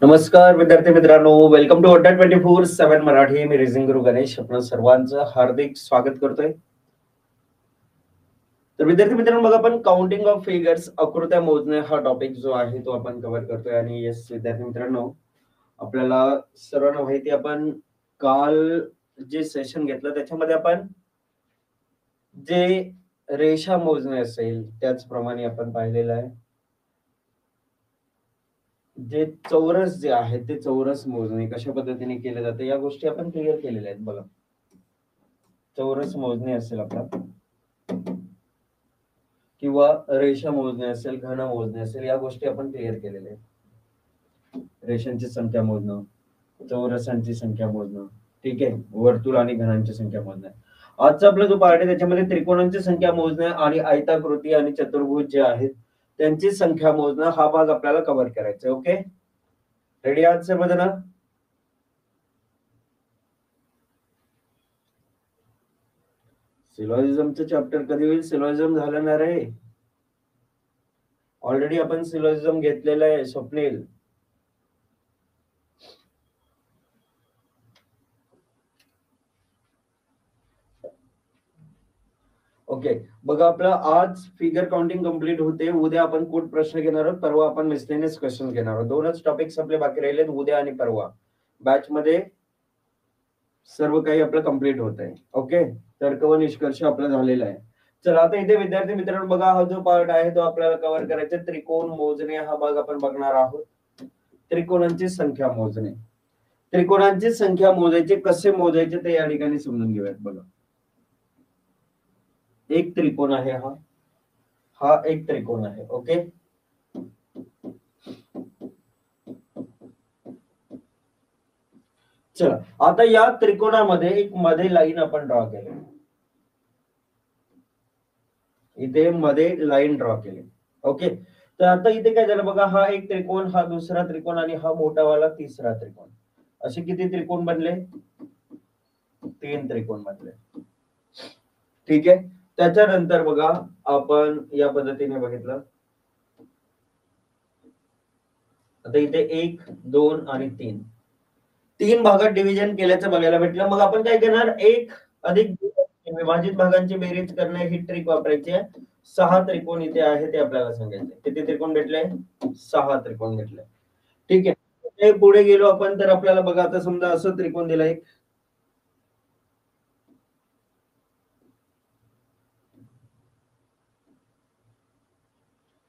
नमस्कार विद्यार्थी मित्रांनो, वेलकम टू अड्डा 24/7 मराठी. मी रिझिंग गुरु गणेश आपण सर्वांचं हार्दिक स्वागत करतोय. तर विद्यार्थी मित्रांनो, बघा आपण काउंटिंग ऑफ फिगर्स, आकृत्या मोजणे हा टॉपिक जो आहे तो आपण कव्हर करतोय. आणि येस विद्यार्थी मित्रांनो, आपल्याला सर्वांना माहिती, आपण काल जे सेशन घेतलं त्याच्यामध्ये आपण जे रेषा मोजणे असेल त्याचप्रमाणे आपण पाहिलेलं आहे. जे चौरस जे आहे ते चौरस मोजणे कशा पद्धतीने केले जाते या गोष्टी आपण क्लिअर केलेल्या आहेत. बघा, चौरस मोजणे असेल आपला किंवा रेषा मोजणे असेल, घन मोजणे असेल, या गोष्टी आपण क्लिअर केलेल्या आहेत. रेषांची संख्या मोजणं, चौरसांची संख्या मोजणं, ठीक आहे, वर्तुळ आणि घनांची संख्या मोजणं. आजचा आपला जो पार्ट आहे त्याच्यामध्ये त्रिकोणांची संख्या मोजणे आणि आयताकृती आणि चतुर्भुज जे आहेत त्यांची संख्या मोजणं हा भाग आपल्याला कव्हर करायचा आहे. ओके, रेडी आहात सर्वजण? सिलॉजिझमचं चॅप्टर कधी होईल? सिलॉजिझम झालं ना रे, ऑलरेडी आपण सिलॉजिझम घेतलेलं आहे स्वप्नील. ओके, बघा आपलं आज फिगर काउंटिंग कंप्लीट होते. उद्या आपण कोड प्रश्न घेणार आहोत, परवा आपण मिसलेनियस क्वेश्चन घेणार आहोत. दोनच टॉपिक्स आपले बाकी राहिले, उद्या आणि परवा. बॅच मध्ये सर्व काही आपलं कंप्लीट होत आहे. ओके, तर्क व निष्कर्ष आपला झालेला आहे. चला आता इथे विद्यार्थी मित्रांनो, बघा हा जो पार्ट आहे तो आपल्याला कव्हर करायचा. त्रिकोण मोजणे हा भाग आपण बघणार आहोत. त्रिकोणांची संख्या मोजणे, त्रिकोणांची संख्या मोजायचे, कसे मोजायचे ते या ठिकाणी समजून घेऊयात. बघा, एक त्रिकोण आहे, हा एक त्रिकोण आहे. ओके, चला आता या त्रिकोणामध्ये एक मध्ये लाईन आपण ड्रॉ केली, इथे मध्ये लाईन ड्रॉ केली. ओके, तर आता इथे काय झालं बघा, हा एक त्रिकोण, हा दुसरा त्रिकोण आणि हा मोठावाला तिसरा त्रिकोण. असे किती त्रिकोण बनले? 3 त्रिकोण बनले. ठीक आहे, त्याच्यानंतर बघा आपण या पद्धतीने बघितलं. आता इथे 1, 2 आणि 3 भागात डिव्हिजन केल्याचं बघायला भेटलं. मग आपण काय करणार? 1 अधिक 2 विभाजित भागांची बेरीज करणे ही ट्रिक वापरायची आहे. 6 त्रिकोण इथे आहे ते आपल्याला सांगायचे. किती त्रिकोण भेटले? 6 त्रिकोण भेटले. ठीक आहे, पुढे गेलो आपण तर आपल्याला बघा, आता समजा असं त्रिकोण दिला एक,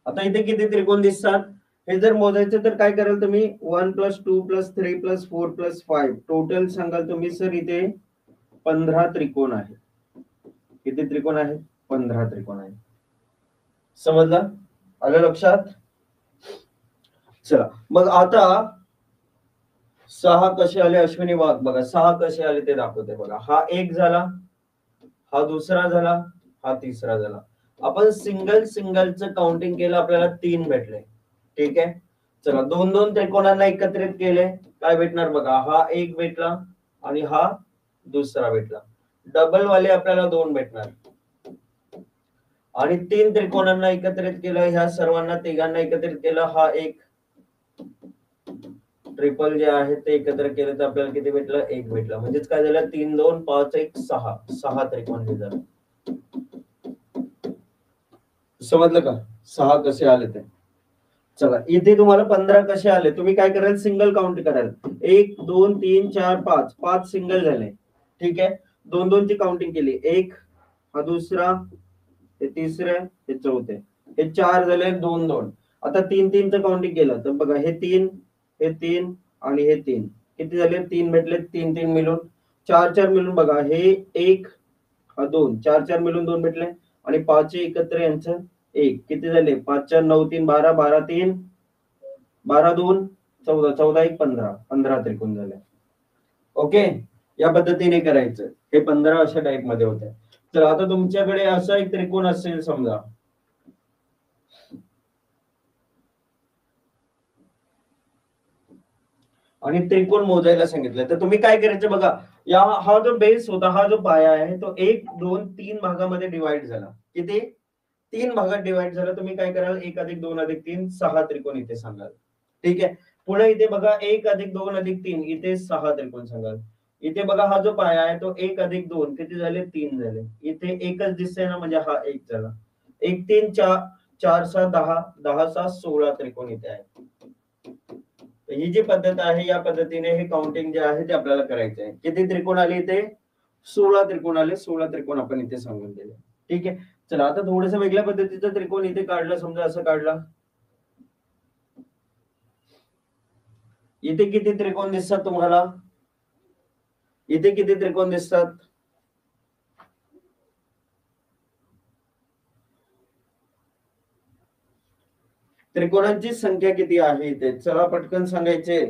आता इथे किती त्रिकोण दिसतात हे जर मोजायचं तर काय कराल तुम्ही? 1 + 2 + 3 + 4 + 5 टोटल सांगाल तुम्ही सर इथे 15 त्रिकोण आहे. किती त्रिकोण आहे? 15 त्रिकोण आहे. समजलं? आलं लक्षात? चला मग आता 6 कसे आले अश्विनी वाघ? बघा 6 कसे आले ते दाखवते. बघा, हा एक झाला, हा दुसरा झाला, हा तिसरा झाला. आपण सिंगलचं काउंटिंग केलं, आपल्याला 3 भेटले. ठीक आहे, चला 2 त्रिकोणांना एकत्रित केले, काय भेटणार बघा, हा एक भेटला आणि हा दुसरा भेटला. डबल वाले आपल्याला 2 भेटणार. आणि 3 त्रिकोणांना एकत्रित केलं, ह्या सर्वांना तिघांना एकत्रित केलं, हा एक ट्रिपल जे आहे ते एकत्र केलं तर आपल्याला किती भेटलं? 1 भेटला. म्हणजेच काय झालं? 3, 2, 5, 1, 6 6 त्रिकोण हे झालं. समजलं का 6 कसे आले ते? चला इथे तुम्हाला 15 कसे आले? तुम्ही काय कराल? सिंगल काउंट कराल. 1, 2, 3, 4, 5 5 सिंगल झाले. ठीक आहे, 2 ची काउंटिंग केली. 1, हा दुसरा, हे तिसरे, हे चौथे, हे 4 झाले. 2 2. आता 3 चं काउंटिंग केलं तर बघा, हे 3, हे 3 आणि हे 3 किती झाले? 3 भेटले. 3 मिळून 4 मिळून बघा, हे 1, हा 2, 4 मिळून 2 भेटले आणि 5 एकत्र यांचं 1 किती झाले? 5 4 9 3 12 12 3 12 2 14 14 1 15 15 त्रिकोण झाले. ओके, या पद्धतीने करायचं. हे 15 अशा टाइप मध्ये होते. तर आता तुमच्याकडे असा एक त्रिकोण असेल समजा, आणि त्रिकोण मोजायला सांगितलं तर तुम्ही काय करायचं बघा, हा जो बेस होता, हा जो पाया आहे तो 1 2 3 भागामध्ये डिवाइड झाला. किती? 3 भागात डिवाइड झाला. तुम्ही काय कराल? 1 + 2 + 3 6 त्रिकोण इथे सांगाल. ठीक आहे, पुढे इथे बघा 1 अधिक 2 अधिक 3 इथे 6 त्रिकोण सांगाल. इथे बघा हा जो पाया आहे तो 1 अधिक 2 किती झाले 3 झाले. इथे एकच दिसतंय ना म्हणजे हा 1 झाला. 1 3 4 4 6 10 10 6 16 त्रिकोण इथे आहे. ही जी पद्धत आहे या पद्धतीने हे काउंटिंग जे आहे ते आपल्याला करायचं आहे. किती त्रिकोण आले इथे 16 त्रिकोण आले. 16 त्रिकोण आपण इथे सांगून दिले. ठीक आहे. चला आता थोडस वेगळ्या पद्धतीचं त्रिकोण इथे काढलं. समजा असं काढला. इथे किती त्रिकोण दिसतात तुम्हाला? इथे किती त्रिकोण दिसतात? त्रिकोणांची संख्या किती आहे इथे? चला पटकन सांगायचे.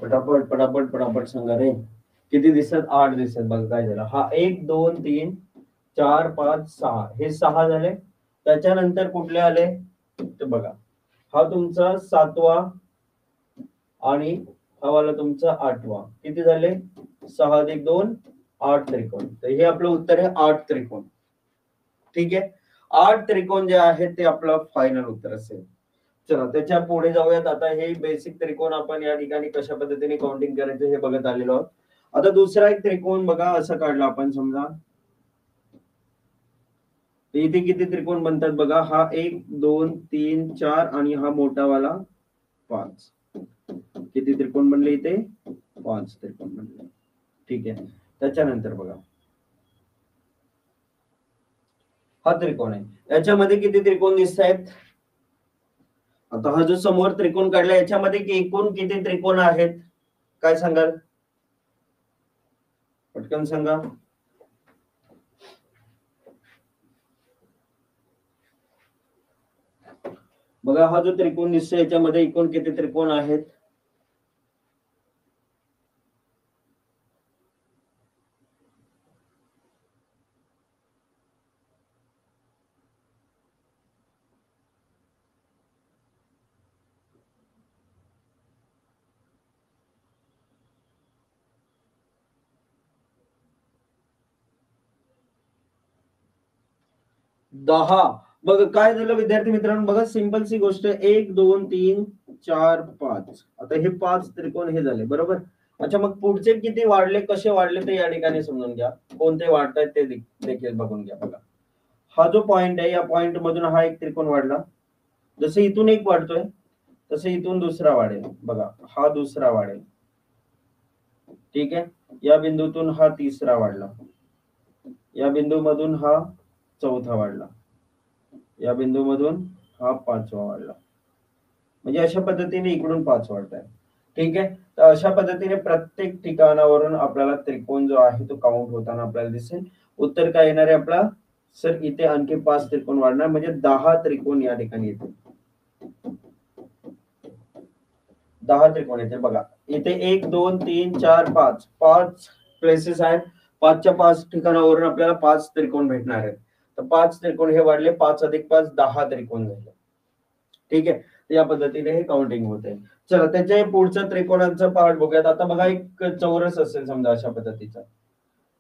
पटापट पटापट पटापट सांगा रे. किती दिसतात? 8 दिसतात. बघा काय झालं. हा 1 2 3 4 5 6 हे 6 झाले. त्याच्यानंतर कुठले आले ते बघा. हा तुमचा 7वा आणि हा वाला तुमचा 8वा. किती झाले? 6 अधिक 2 8 त्रिकोण. तर हे आपलं उत्तर आहे 8 त्रिकोण. ठीक आहे. 8 त्रिकोण जे आहेत ते आपलं फायनल उत्तर असेल. चला त्याच्या पुढे जाऊयात. आता हे बेसिक त्रिकोण आपण या ठिकाणी कशा पद्धतीने काउंटिंग करायचं हे बघत आलेलो आहोत. आता दुसरा एक त्रिकोण बघा असं काढला आपण समजा. इथे किती त्रिकोण बनतात बघा. हा 1 2 3 4 आणि हा मोठावाला 5. किती त्रिकोण बनले इथे? 5 त्रिकोण बनले. ठीक आहे. त्याच्यानंतर बघा हा त्रिकोण आहे. याच्यामध्ये किती त्रिकोण दिसत आहेत? आता हा जो समोर त्रिकोण काढला याच्यामध्ये एकूण किती त्रिकोण आहेत? काय सांगाल? पटकन सांगा. बघा हा जो त्रिकोण दिसतोय याच्यामध्ये एकूण किती त्रिकोण आहेत? दहा. बघ काय झालं विद्यार्थी मित्रांनो. बघा सिंपल सी गोष्ट 1 2 3 4 5. आता हे 5 त्रिकोण हे झाले बरोबर. अच्छा मग पुढचे किती वाढले कसे वाढले ते या ठिकाणी समजून घ्या. कोणते वाढतायत ते देखील बघून घ्या. बघा हा जो पॉइंट आहे या पॉइंट मधून हा एक त्रिकोण वाढला. जसं इथून एक वाढतोय तसं इथून दुसरा वाढेल. बघा हा दुसरा वाढेल. ठीक आहे. या बिंदूतून हा तिसरा वाढला. या बिंदूमधून हा चौथा वाढला. या बिंदूमधून हा 5वा वाढला. म्हणजे अशा पद्धतीने इकडून 5 वाढत आहे. ठीक आहे. तर अशा पद्धतीने प्रत्येक ठिकाणावरून आपल्याला त्रिकोण जो आहे तो काउंट होताना आपल्याला दिसेल. उत्तर काय येणार आहे आपला? सर इथे आणखी 5 त्रिकोण वाढणार म्हणजे 10 त्रिकोण या ठिकाणी येतील. 10 त्रिकोण येते. बघा इथे 1 2 3 4 5 5 प्लेसेस आहेत. 5च्या 5 ठिकाणावरून आपल्याला 5 त्रिकोण भेटणार आहेत. तर 5 त्रिकोण हे वाढले. 5 अधिक 5 10 त्रिकोण झाले. ठीक आहे. या पद्धतीने हे काउंटिंग होते. चला त्याच्या पुढचं त्रिकोणाचं पार्ट बघूयात. आता बघा एक चौरस असेल समजा अशा पद्धतीचा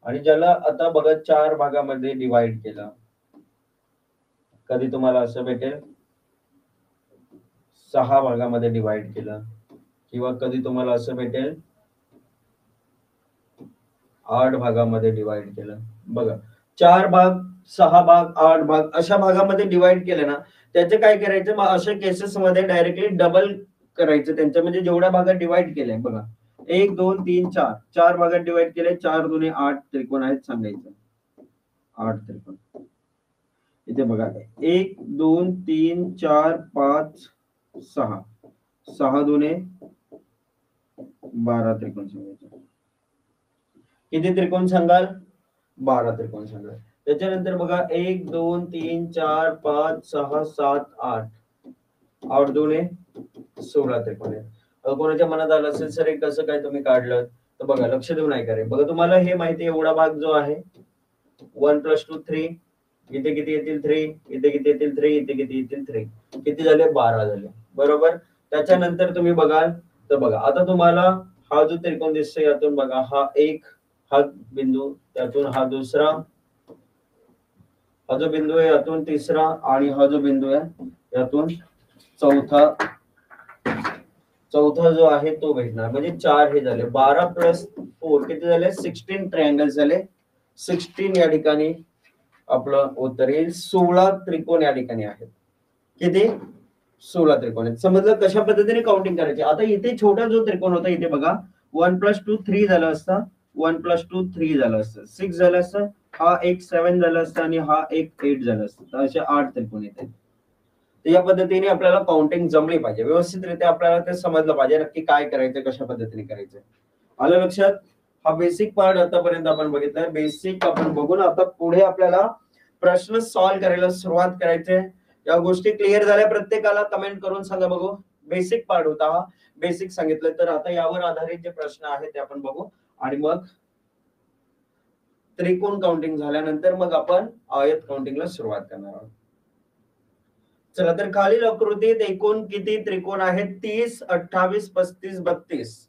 आणि ज्याला आता बघा 4 भागामध्ये डिवाइड केला. कधी तुम्हाला असं भेटेल 6 भागामध्ये डिवाइड केलं किंवा कधी तुम्हाला असं भेटेल 8 भागामध्ये डिवाइड केलं. बघा 4 भाग 6 भाग 8 भाग अशा भागामध्ये डिवाइड केले ना त्याचे काय करायचं मग अशा केसेस मध्ये डायरेक्टली डबल करायचं त्यांच्या म्हणजे जेवढ्या भागात डिवाइड केलंय बघा 1 2 3 4 4 भागात डिवाइड केले. 4 दुने 8 त्रिकोण आहेत सांगायचं. 8 त्रिकोण इथे बघा 1 2 3 4 5 6 6 दुने 12 त्रिकोण सांगायचं. किती त्रिकोण सांगाल? 12 त्रिकोण सांगाल. त्याच्यानंतर बघा 1 2 3 4 5 6 7 8 8 दुने 16 त्रिकोण आहे. कोणाच्या मनात आलं असेल सर कसं काय तुम्ही काढलं तर बघा लक्ष देऊन ऐका रे. बघा तुम्हाला हे माहिती एवढा भाग जो आहे 1 + 2 3 इथे किती येतील 3 इथे किती येतील 3 इथे किती येतील 3 किती झाले 12 झाले बरोबर. त्याच्यानंतर तुम्ही बघाल तर बघा आता तुम्हाला हा जो त्रिकोण दिसतोय यातून बघा हा एक हा बिंदू त्यातून हा दुसरा हा जो बिंदू आहे यातून तिसरा आणि हा जो बिंदू आहे यातून चौथा जो आहे तो भेटणार. म्हणजे 4 हे झाले. 12 प्लस 4 किती झाले? 16 ट्रायंगल झाले. 16 या ठिकाणी आपलं उत्तर येईल. 16 त्रिकोण या ठिकाणी आहेत. किती? 16 त्रिकोण आहेत. समजलं कशा पद्धतीने काउंटिंग करायची. आता इथे छोटा जो त्रिकोण होता इथे बघा 1 + 2 3 झालं असतं. 1 + 2 3 झालं असतं. 6 झालं असतं. हा एक 7 झालं असतं आणि हा एक 8 झालं असतं. तर असे 8 त्रिकोण येते. तर या पद्धतीने आपल्याला काउंटिंग जमली पाहिजे. व्यवस्थितरित्या आपल्याला ते समजलं पाहिजे नक्की काय करायचं, कशा पद्धतीने करायचं. आलं लक्षात? हा बेसिक पार्ट आतापर्यंत आपण बघितलाय. बेसिक आपण बघून आता पुढे आपल्याला प्रश्न सॉल्व्ह करायला सुरुवात करायची. या गोष्टी क्लिअर झाल्या प्रत्येकाला कमेंट करून सांगा बघू. बेसिक पार्ट होता हा. बेसिक सांगितलं. तर आता यावर आधारित जे प्रश्न आहेत ते आपण बघू आणि मग त्रिकोण काउंटिंग झाल्यानंतर मग आपण आयत काउंटिंगला सुरुवात करणार आहोत. चला तर खालील आकृतीत एकूण किती त्रिकोण आहेत? 30, 28, 35, 32.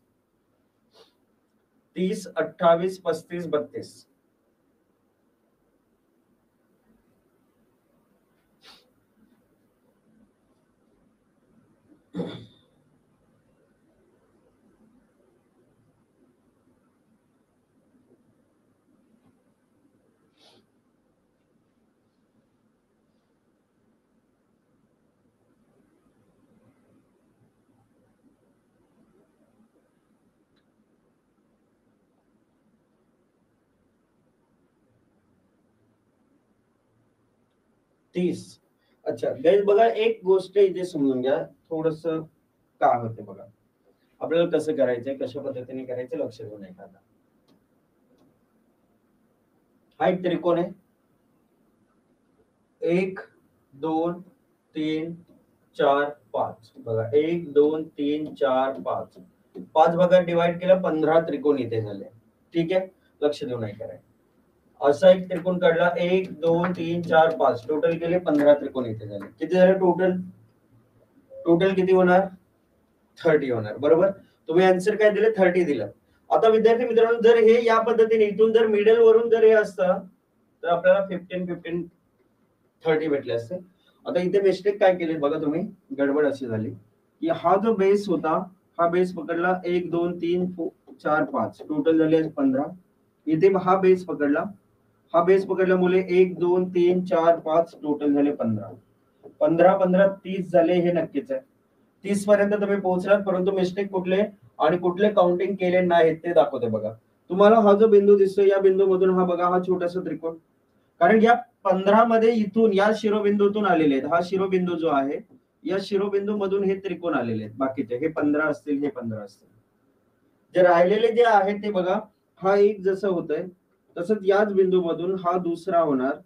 30, 28, 35, 32. तीस. अच्छा गाइस बघा एक गोष्ट इथे समजून घ्या. थोडस काय होते बघा. आपल्याला कसं करायचंय, कशा पद्धतीने करायचं लक्ष देऊन ऐका. हा एक त्रिकोण आहे. 1 2 3 4 5 बघा 1 2 3 4 5 5 भागात डिवाइड केलं 15 त्रिकोण इथे झाले. ठीक आहे, लक्ष देऊन ऐका. असा एक त्रिकोण काढला 1 2 3 4 5 टोटल केले 15 त्रिकोण इथे झाले. किती झाले टोटल? टोटल किती होणार? 30 होणार. बरोबर. तुम्ही आन्सर काय दिले? 30 दिलं. आता विद्यार्थी मित्रांनो जर हे या पद्धतीने इथून जर मिडल वरून जर हे असतं तर आपल्याला 15 15 30 भेटले असते. आता इथे मिस्टेक काय केली बघा तुम्ही. गडबड अशी झाली की हा जो बेस होता हा बेस पकडला 1 2 3 4 5 टोटल झाले 15. इथे हा बेस पकडला. हा बेस पकडल्यामुळे 1 2 3 4 5 टोटल झाले 15. 15 15 30 झाले हे नक्कीच आहे. 30 पर्यंत तुम्ही पोहोचलात परंतु मिस्टेक कुठले आणि कुठले काउंटिंग केले नाहीत ते दाखवते बघा. तुम्हाला हा जो बिंदू दिसतोय या बिंदूमधून हा बघा हा छोटासा त्रिकोण. कारण या 15 मध्ये इथून या शिरोबिंदूतून आलेले आहेत. हा शिरोबिंदू जो आहे या शिरोबिंदू मधून हे त्रिकोण आलेले आहेत. बाकीचे हे 15 असतील, हे 15 असतील. जे राहिलेले जे आहेत ते बघा हा एक जसं होतंय तसंच याच बिंदूमधून हा दुसरा होणार.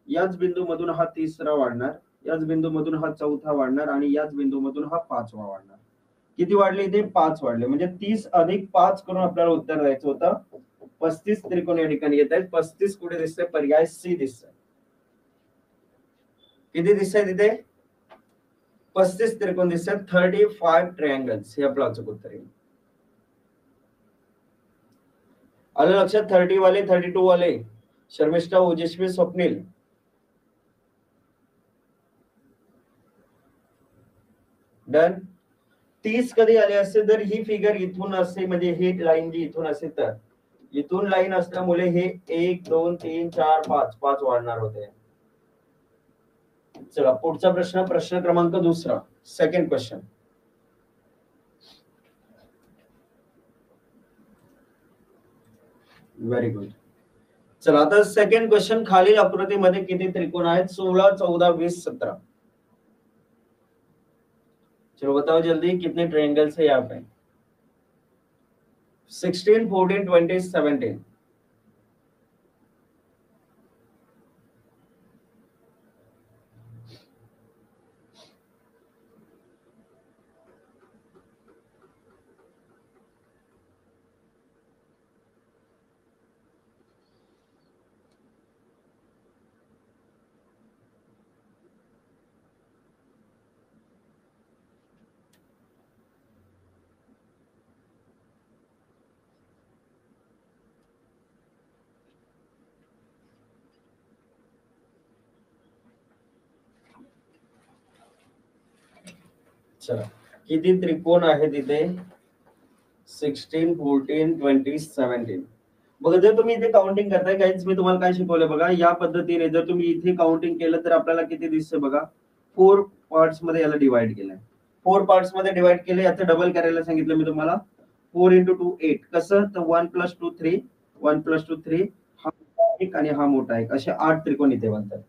याच बिंदूमधून हा तिसरा वाढणार. याच बिंदूमधून हा चौथा वाढणार आणि याच बिंदूमधून हा पाचवा वाढणार. किती वाढले इथे? 5 वाढले. म्हणजे 30 अधिक 5 करून आपल्याला उत्तर द्यायचं होतं. 35 त्रिकोण या ठिकाणी येत आहेत. 35 कुठे दिसतंय? पर्याय सी दिसतंय. किती दिसतंय तिथे? 35 त्रिकोण दिसतात. 35 ट्रायंगल्स हे आपलं अचूक उत्तर आहे. आलं लक्षात? 30 वाले, 32 वाले, शर्मिष्ठा, ओजस्वी, स्वप्नील. डन. 30 कधी आले असते तर ही फिगर इथून असते म्हणजे ही लाईन जी इथून असेल तर इथून लाईन असल्यामुळे हे 1 2 3 4 5 5 वाढणार होते. चला पुढचा प्रश्न. प्रश्न क्रमांक दुसरा. Second question. Very good. चला आता सेकंड क्वेश्चन. खालील आकृतीमध्ये किती त्रिकोण आहेत? 16 14 20 17. चलो बताओ जल्दी कितने ट्रायंगल्स है यहाँ पे? 16 14 20 17. चला, किती त्रिकोण आहेत इथे? 16, 14, 20, 17. बघा, जर तुम्ही इथे काउंटिंग करताय काहीच, मी तुम्हाला काय शिकवलंय बघा, या पद्धतीने जर तुम्ही इथे काउंटिंग केलं तर आपल्याला किती दिसतं बघा, 4 पार्ट्स मध्ये याला डिवाइड केलंय. 4 पार्ट्स मध्ये डिवाइड केलं, याचं डबल करायला सांगितलं मी तुम्हाला. 4 into 2 8. कसं? तर 1 plus 2 3, 1 plus 2 3, हा मोठा एक आणि हा मोठा एक, असे 8 त्रिकोण इथे बनतात.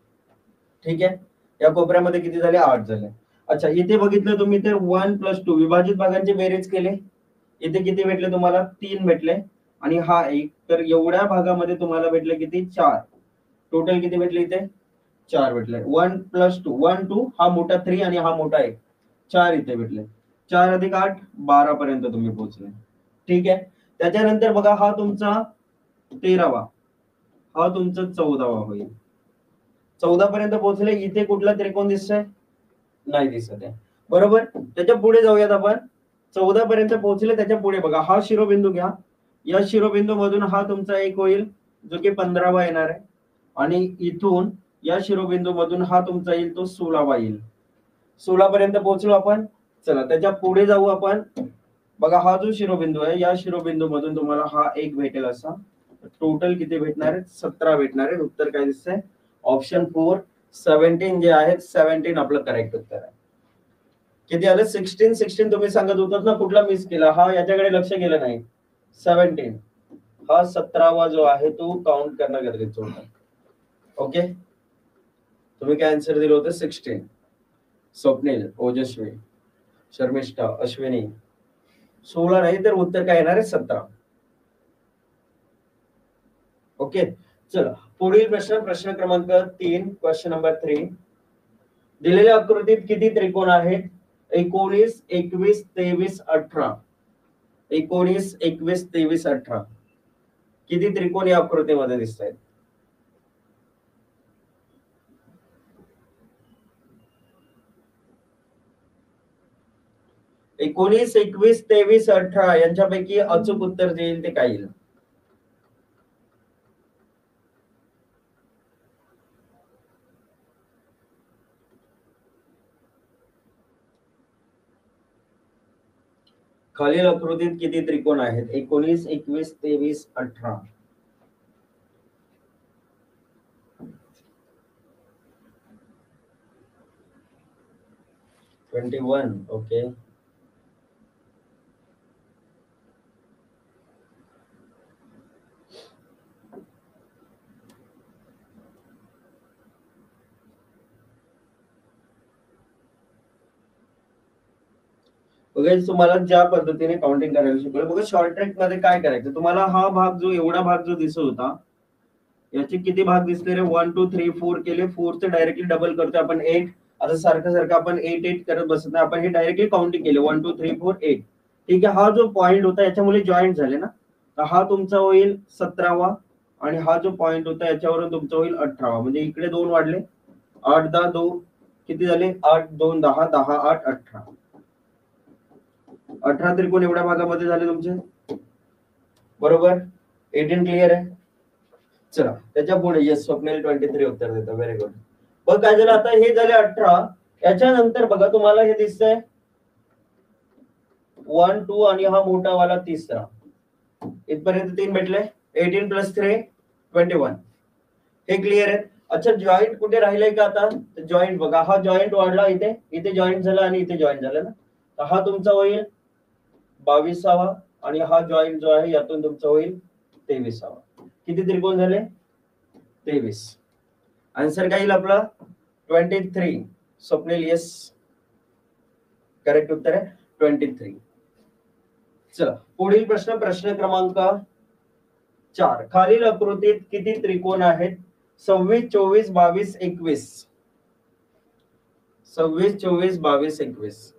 ठीक आहे, या कोपऱ्यामध्ये किती झाले? 8 झाले. अच्छा, इथे बघितलं तुम्ही तर 1 plus 2 विभाजित भागांचे बेरीज केले, इथे किती भेटले तुम्हाला? 3 भेटले आणि हा एक, तर एवढ्या भागामध्ये तुम्हाला भेटले किती? 4. टोटल किती भेटले इथे? 4 भेटले. 1 plus 2, 1 2, हा मोठा 3 आणि हा मोठा 1, 4 इथे भेटले. 4 अधिक 8, 12 पर्यंत तुम्ही पोहोचले. ठीक आहे, त्याच्यानंतर बघा, हा तुमचा 13वा, हा तुमचा 14वा होईल. 14 पर्यंत पोहोचले. इथे कुठला त्रिकोण दिसतोय? नाही दिसत आहे, बरोबर. त्याच्या पुढे जाऊयात आपण. 14 पर्यंत पोहोचले, त्याच्या पुढे बघा, हा शिरोबिंदू घ्या. या शिरोबिंदू मधून हा तुमचा एक होईल, जो की 15वा येणार आहे, आणि इथून या शिरोबिंदू मधून हा तुमचा येईल, तो 16वा येईल. 16 पर्यंत पोहोचलो आपण. चला, त्याच्या पुढे जाऊ आपण. बघा, हा जो शिरोबिंदू आहे, या शिरोबिंदू मधून तुम्हाला हा एक भेटेल असा. टोटल किती भेटणार आहेत? 17 भेटणार आहे. उत्तर काय दिसतंय? ऑप्शन 4, 17 जे आहे, 17 आपलं करेक्ट उत्तर आहे. किती आलं? 16. 16 तुम्ही सांगत होतात ना, कुठला मिस केला? हा, याच्याकडे लक्ष गेलं नाही. 17 हा 17वा जो आहे तो काउंट करणं गरजेचं होतं. ओके, तुम्ही काय आन्सर दिलं होतं? 16. स्वप्नील, ओजस्वी, शर्मिष्ठा, अश्विनी, 16 नाही, तर उत्तर काय येणार आहे? 17. ओके, चला पुढील प्रश्न, प्रश्न क्रमांक 3, क्वेश्चन नंबर 3. दिलेल्या आकृतीत किती त्रिकोण आहेत? 19, 21, 23, 18. 19, 21, 23, 18. किती त्रिकोण या आकृतीमध्ये दिसत आहेत? एकोणीस, 21, 23, 18 यांच्यापैकी अचूक उत्तर जे येईल ते काय येईल? खालील आकृतीत किती त्रिकोण आहेत? 19, 21, 23, 18. 21. ओके, बघा, तुम्हाला ज्या पद्धतीने काउंटिंग करायला शिकवलं, बघा शॉर्ट ट्रिक मध्ये काय करायचं, तुम्हाला हा भाग जो, एवढा भाग जो दिसत होता, याचे किती भाग दिसले रे? 1 2 3 4 केले. 4 चे डायरेक्टली डबल करतोय आपण 8. आता सारखं सारखं आपण 8 8 करत बसत नाही, आपण हे डायरेक्टली काउंटिंग केले 1 2 3 4 8. ठीक आहे, हा जो पॉइंट होता याच्यामुळे जॉईंट झाले ना, तर हा तुमचा होईल 17वा, आणि हा जो पॉइंट होता याच्यावरून तुमचा होईल 18वा. म्हणजे इकडे 2 वाढले, 8 10 2, किती झाले? 8 2 10, 10 8 18. 18 त्रिकोण एवढ्या भागामध्ये झाले तुमचे, बरोबर. 18 क्लिअर आहे. चला, त्याच्या पुढे येस, स्वप्नील 23 उत्तर देतो. Very good. बघ काय झालं, आता हे झाले 18. याच्यानंतर बघा, तुम्हाला हे दिसतंय 1 2 आणि हा मोठा वाला 3रा. इथपर्यंत 3 भेटले. 18 प्लस 3 21. हे क्लिअर आहे. अच्छा, जॉईंट कुठे राहिलंय का आता? जॉईंट बघा, हा जॉईंट वाढला, इथे इथे जॉईंट झाला आणि इथे जॉईंट झाला ना, तर हा तुमचा होईल 22वा, आणि हा जॉईंट जो आहे यातून तुमचा होईल 23वा. किती त्रिकोण झाले? 23. आन्सर काय येईल आपला? 23. स्वप्नील येस, करेक्ट उत्तर आहे 23. चला पुढील प्रश्न, प्रश्न क्रमांक 4. खालील आकृतीत किती त्रिकोण आहेत? 26, 24, 22, 21. 26, 24, 22, 21.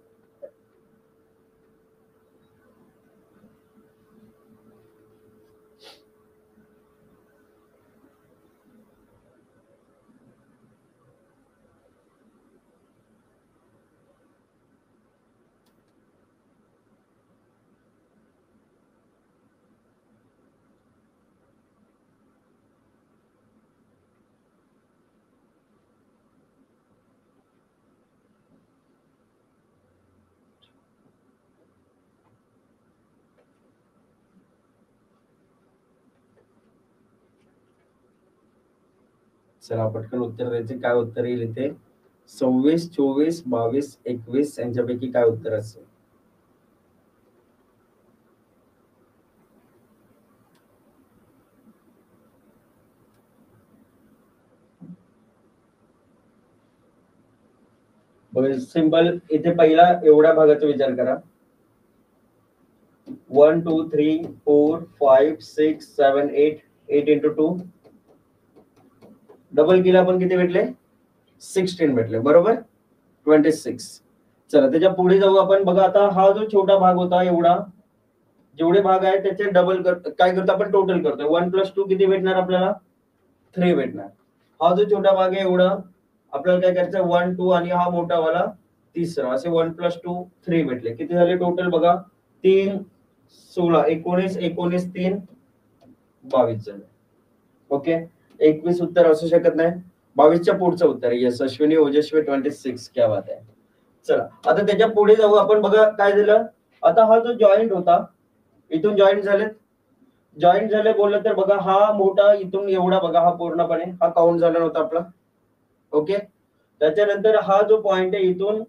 चला पटकन उत्तर द्यायचे. काय उत्तर येईल इथे? 26, 24, 22, 21 यांच्यापैकी काय उत्तर असेल? बघा सिंपल, इथे पहिला एवढ्या भागाचा विचार करा. 1 2 3 4 5 6 7 8 8 इंटू 2 डबल केला आपण किती भेटले? 16 भेटले, बरोबर. 26. चला त्याच्या पुढे जाऊ आपण. बघा आता हा जो छोटा भाग होता एवढा, जेवढे भाग आहे त्याचे डबल काय करतो आपण? टोटल करतोय. 1 + 2 किती भेटणार आपल्याला? 3 भेटणार. हा जो छोटा भाग आहे एवढा, आपल्याला काय करायचं? 1 2 आणि हा मोठा वाला तिसरा, असे 1 + 2 3 भेटले. किती झाले टोटल बघा? 3 16 19 19 3 22 झाले. ओके, 21 उत्तर असू शकत नाही. 22च्या पुढचं उत्तर येस अश्विनी ओजस्वी 26. क्या बात आहे. चला आता त्याच्या पुढे जाऊ आपण. बघा काय झालं, आता हा जो जॉईंट होता इथून जॉईंट झाले. जॉईंट झाले बोललं तर बघा हा मोठा इथून एवढा बघा, हा पूर्णपणे हा काउंट झाला नव्हता आपला. ओके, त्याच्यानंतर हा जो पॉइंट आहे इथून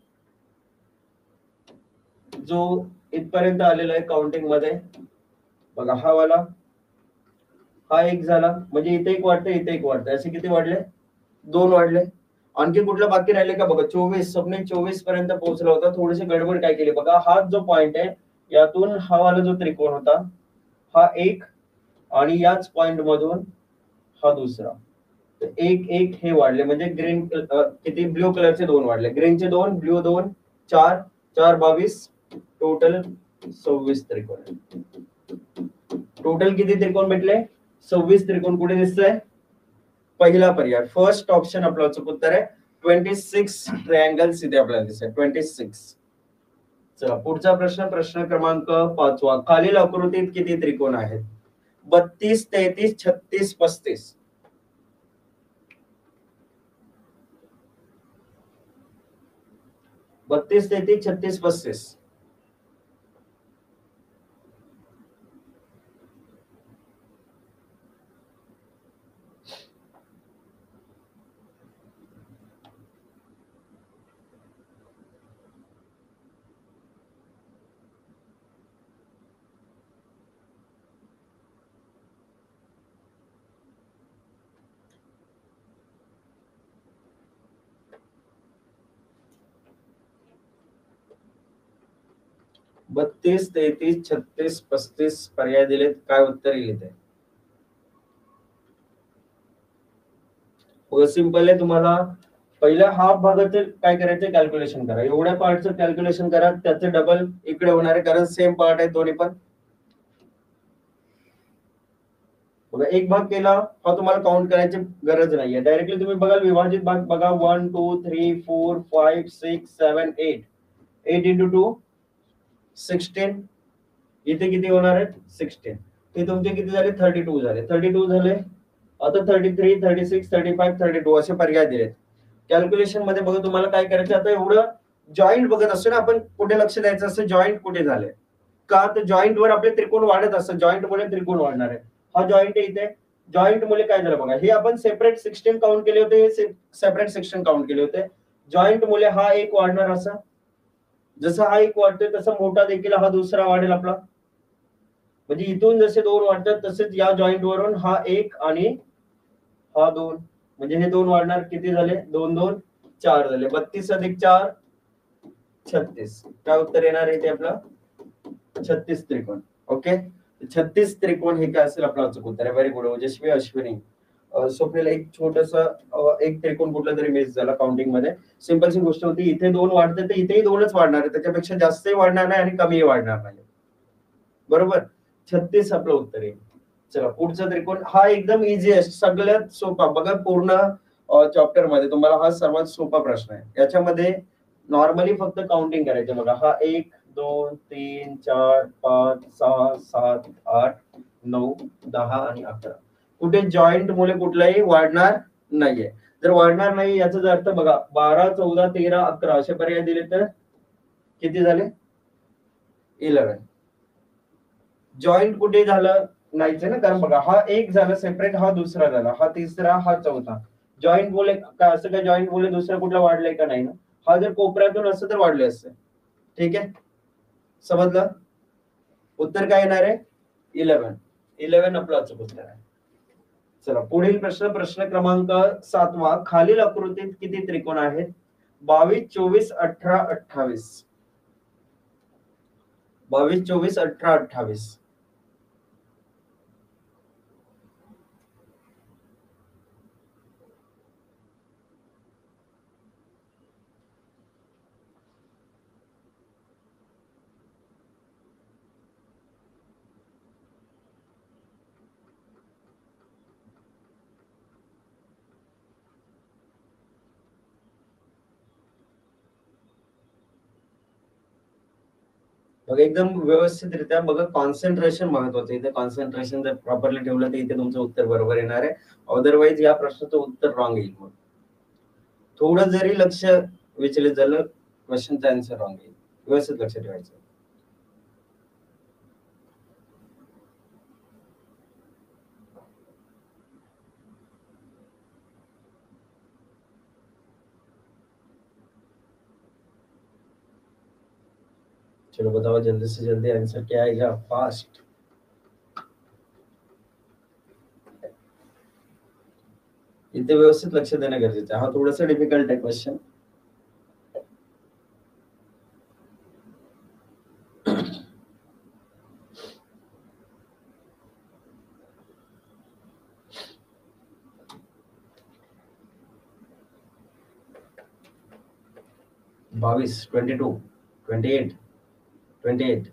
जो इथपर्यंत आलेला आहे काउंटिंग मध्ये बघा, हा वाला हा एक झाला. म्हणजे इथे एक वाढतंय इथे एक वाढतंय, असे किती वाढले? 2 वाढले. आणखी कुठलं बाकी राहिले का? बघा 24, स्वप्ने 24 पर्यंत पोहोचला होता. थोडीशी गडबड काय केली बघा, हा जो पॉइंट आहे यातून हा वाला जो त्रिकोण होता हा एक, आणि याच पॉइंट मधून हा दुसरा, एक एक हे वाढले. म्हणजे ग्रीन किती? ब्ल्यू कलरचे 2 वाढले. ग्रीनचे 2, ब्ल्यू 2, 4 4 22, टोटल 26 त्रिकोण. टोटल किती त्रिकोण भेटले? 26 त्रिकोण. कुठे दिसतंय? पहिला पर्याय, फर्स्ट ऑप्शन आपला अचूक उत्तर आहे. 26 ट्रायंगल्स इथे आपल्याला दिसत आहे. 26. चला पुढचा प्रश्न, प्रश्न क्रमांक 5वा. खालील आकृतीत किती त्रिकोण आहेत? 32 33 36 35. 32 33 36 35. बत्तीस 33 36 35 पर्याय दिलेत. काय उत्तर येईल इथे? सिंपल आहे. तुम्हाला पहिल्या हाफ भागाचे काय करायचं? कॅल्क्युलेशन करा. एवढ्या पार्टचं कॅल्क्युलेशन करा, त्याचे डबल इकडे होणार आहे कारण सेम पार्ट आहे दोन्ही पण. बघा एक भाग केला हा तुम्हाला काउंट करायची गरज नाहीये. डायरेक्टली तुम्ही बघाल विभाजित भाग बघा. 1 2 3 4 5 6 7 8 8 इंटू 2 16. इथे किती होणार आहेत? 16. ते तुमचे किती झाले? 32 झाले. 32 झाले. आता 33 36 35 32 असे पर्याय दिलेत. कॅल्क्युलेशन मध्ये बघा तुम्हाला काय करायचं. आता एवढं जॉईंट बघत असतो ना आपण, कुठे लक्ष द्यायचं असतं? जॉईंट कुठे झाले का? तर जॉईंट वर आपले त्रिकोण वाढत असतं. जॉईंट मुळे त्रिकोण वाढणार आहे. हा जॉईंट आहे इथे. जॉईंट मुळे काय झालं बघा, हे आपण सेपरेट 16 काउंट केले होते, हे सेपरेट 16 काउंट केले होते. जॉईंट मुळे हा एक वाढणार. असा जसा हा एक वाढतोय तसा मोठा देखील हा दुसरा वाढेल आपला. म्हणजे इथून जसे 2 वाढतात तसेच या जॉईंट वरून हा एक आणि हा 2, म्हणजे हे 2 वाढणार. किती झाले? 2 2 4 झाले. 32 अधिक 4 36. काय उत्तर येणार आहे ते आपलं? 36 त्रिकोण. ओके, 36 त्रिकोण हे काय असेल आपलं अचूक उत्तर आहे. व्हेरी गुड ओजस्वी अश्विनी. स्वप्नीला एक छोटस एक त्रिकोण कुठला तरी मिस झाला काउंटिंग मध्ये. सिंपलची गोष्ट होती, इथे 2 वाढते तर इथेही 2च वाढणार आहे. त्याच्यापेक्षा जास्तही वाढणार नाही आणि कमीही वाढणार नाही. बरोबर, 36 आपलं उत्तर आहे. चला पुढचा त्रिकोण हा एकदम इझी आहे, सगळ्यात सोपा. बघा पूर्ण चॅप्टर मध्ये तुम्हाला हा सर्वात सोपा प्रश्न आहे. याच्यामध्ये नॉर्मली फक्त काउंटिंग करायचं. बघा हा 1 2 3 4 5 6 7 8 9 10 आणि 11. कुठे जॉईंट मुळे कुठलाही वाढणार नाहीये. जर वाढणार नाही याचा अर्थ बघा 12 14 13 11 असे पर्याय दिले तर किती झाले? 11. जॉईंट कुठे झालं नाहीच ना, कारण बघा हा एक झाला सेपरेट, हा दुसरा झाला, हा तिसरा, हा चौथा. जॉईंट बोले का असं काय जॉईंट बोले दुसरं कुठलं वाढलंय का नाही ना. हा जर कोपऱ्यातून असतं तर वाढले असते. ठीक आहे, समजलं. उत्तर काय येणार आहे 11 आपलं अचूक उत्तर आहे. चला पुढील प्रश्न क्रमांक 7. खालील आकृतीत किती त्रिकोण आहेत? 22, 24, 18, 28. 22, 24, 18, 28. बघा एकदम व्यवस्थितरित्या बघा, कॉन्सन्ट्रेशन महत्वाचं. इथे कॉन्सन्ट्रेशन जर प्रॉपरली ठेवलं तर इथे तुमचं उत्तर बरोबर येणार आहे. अदरवाईज या प्रश्नाचं उत्तर रॉंग येईल. मग थोडं जरी लक्ष विचलित झालं क्वेश्चनचा आन्सर रॉंग येईल. व्यवस्थित लक्ष ठेवायचं. चलो बताओ जल्दी से जल्दी आंसर क्या आएगा, फास्ट. इथे व्यवस्थित लक्ष देणं गरजेचं आहे. हा थोडासा डिफिकल्ट आहे क्वेश्चन. बावीस, 22, 28, 28.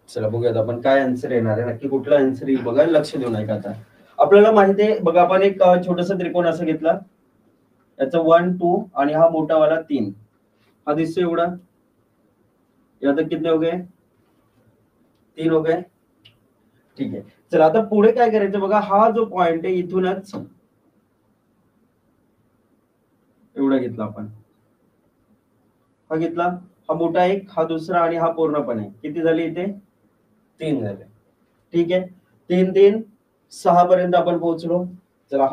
चला बघूयात आपण काय आन्सर येणार आहे. नक्की कुठला आन्सर येईल बघा, लक्ष देऊ नका. आता आपल्याला माहिती आहे बघा, आपण एक छोटासा त्रिकोण असं घेतला, याचा 1, 2 आणि हा मोठा वाला 3. हा दिसतो एवढा. यात कितने हो गए? 3 हो गए. ठीक आहे. चला आता पुढे काय करायचं बघा, हा जो पॉइंट आहे इथूनच एवढा घेतला आपण. हा घेतला, हा मोठा एक, हा दुसरा आणि हा पूर्णपणे किती झाले इथे? 3 झाले. ठीक आहे, 3, 3, 6 पर्यंत आपण पोहोचलो. चला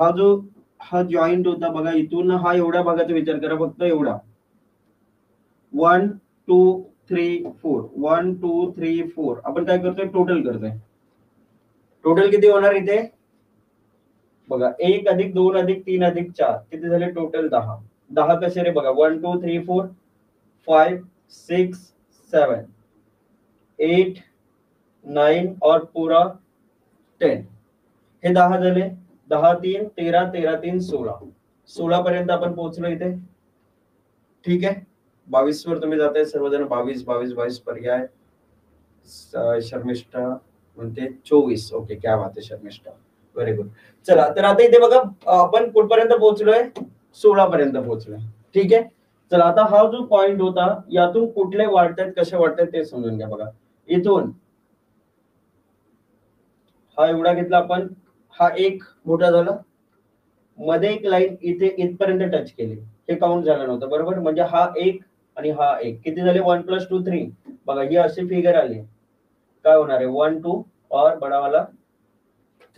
हा जॉईंट होता बघा, इथून हा एवढ्या भागाचा विचार करा, फक्त एवढा. 1, 2, 3, 4. 1, 2, 3, 4. आपण काय करतोय, टोटल करतोय. टोटल किती होणार इथे बघा, 1 + 2 + 3 + 4 किती झाले टोटल? 10. 10 कसे रे बघा, 1, 2, 3, 4, 5, 6, 7, 8, 9 और पूरा 10. हे 10 झाले. 10, 3, 13, 13, 3, 16. 16 पर्यंत आपण पोहोचलो इथे. ठीक आहे, 22 वर तुम्ही जाताय सर्वजण. 22, 22, 22 पर्याय. शर्मिष्ठा म्हणते 24. ओके, क्या बात आहे शर्मिष्ठा, व्हेरी गुड. चला तर आता इथे बघा, आपण कुठपर्यंत पोहोचलोय? 16 पर्यंत पोहोचलोय. ठीक आहे. चला आता हा जो पॉइंट होता, यातून कुठले वाढतात कसे वाढतात ते समजून घ्या. बघा इथून हा एवढा घेतला आपण, हा एक मोठा झाला, मध्ये एक लाईन इथे इथपर्यंत टच केली, हे काउंट झालं नव्हतं बरोबर. म्हणजे हा एक आणि हा एक किती झाले? 1 + 2, 3. बघा ही अशी फिगर आली, काय होणार आहे? 1, 2 और बडा वाला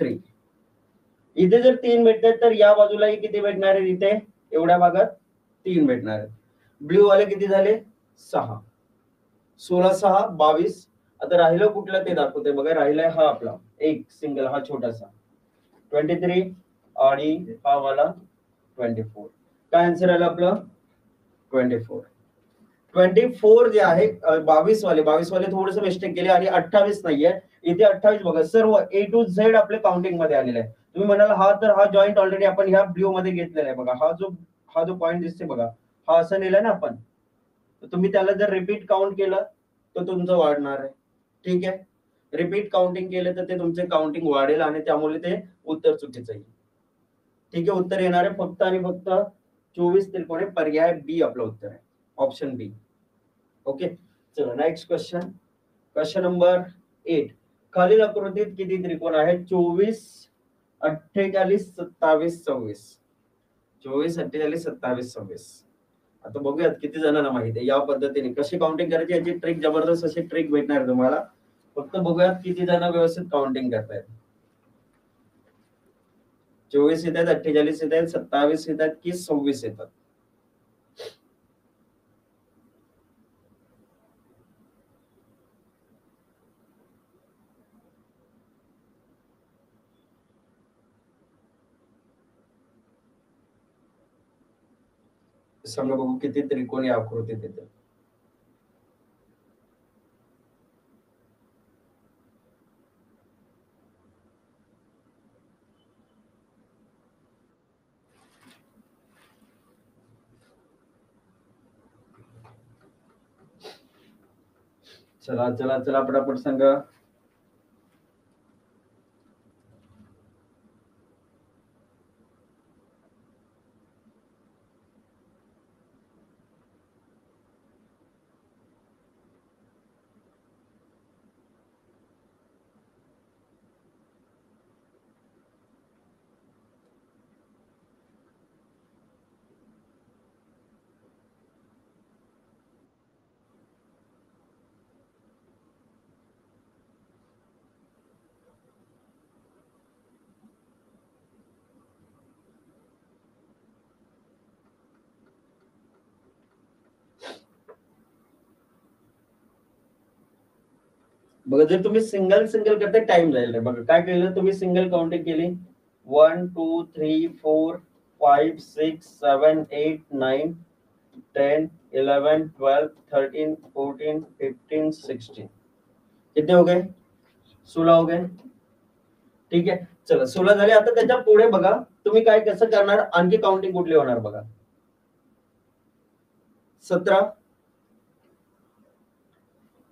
3. इथे जर 3 भेटतात तर या बाजूलाही किती भेटणार आहे? इथे एवढ्या भागात 3 भेटणार आहेत. ब्ल्यू वाले किती झाले? 6. 16, 6, 22. आता राहिलं कुठलं ते दाखवते बघा. राहिलाय हा आपला एक सिंगल, हा छोटासा 23 आणि हा वाला 24. काय आन्सर आलं आपलं? 24. 24 जे आहे 22 वाले थोडस मिस्टेक केले आणि 28 नाहीये इथे. 28 बघा, सर्व A to Z आपले काउंटिंग मध्ये आलेले आहे. तुम्ही म्हणाल हा जॉईंट ऑलरेडी आपण ह्या ब्ल्यू मध्ये घेतलेला आहे बघा. हा जो पॉइंट दिसते बघा, हा असं नेलाय ना आपण, तर तुम्ही त्याला जर रिपीट काउंट केलं तर तुमचं वाढणार आहे. ठीक आहे, रिपीट काउंटिंग केलं तर ते तुमचे काउंटिंग वाढेल आणि त्यामुळे ते उत्तर चुकीचं येईल. ठीक आहे, उत्तर येणार आहे फक्त आणि फक्त 24 त्रिकोण. पर्याय बी आपलं उत्तर आहे, ऑप्शन बी. ओके, चलो नेक्स्ट क्वेश्चन नंबर 8. खालील आकृतीत किती त्रिकोण आहेत? 24, 48, 27, 26. 24, 48, 27, 26. आता बघूयात किती जणांना माहिती आहे. या पद्धतीने कशी काउंटिंग करायची याची ट्रिक, जबरदस्त अशी ट्रिक भेटणार तुम्हाला. फक्त बघूयात किती जण व्यवस्थित काउंटिंग करतायत. 24 येत आहेत, 48 येत आहेत, 27 येत आहेत की 26 येतात. सांगा बघू किती त्रिकोणी आकृतीत येते. चला चला चला पटापट सांगा. बघा जर तुम्ही सिंगल सिंगल करता टाइम जाईल रे. बघा काय केलं तुम्ही, सिंगल काउंटिंग केली 1 2 3 4 5 6 7 8 9 10 11 12 13 14 15 16 कितने हो गए? 16 हो गए. ठीक आहे. चला 16 झाले. आता त्याच्या पुढे बघा तुम्ही काय कसं करणार, आणखी काउंटिंग कुठली होणार बघा. 17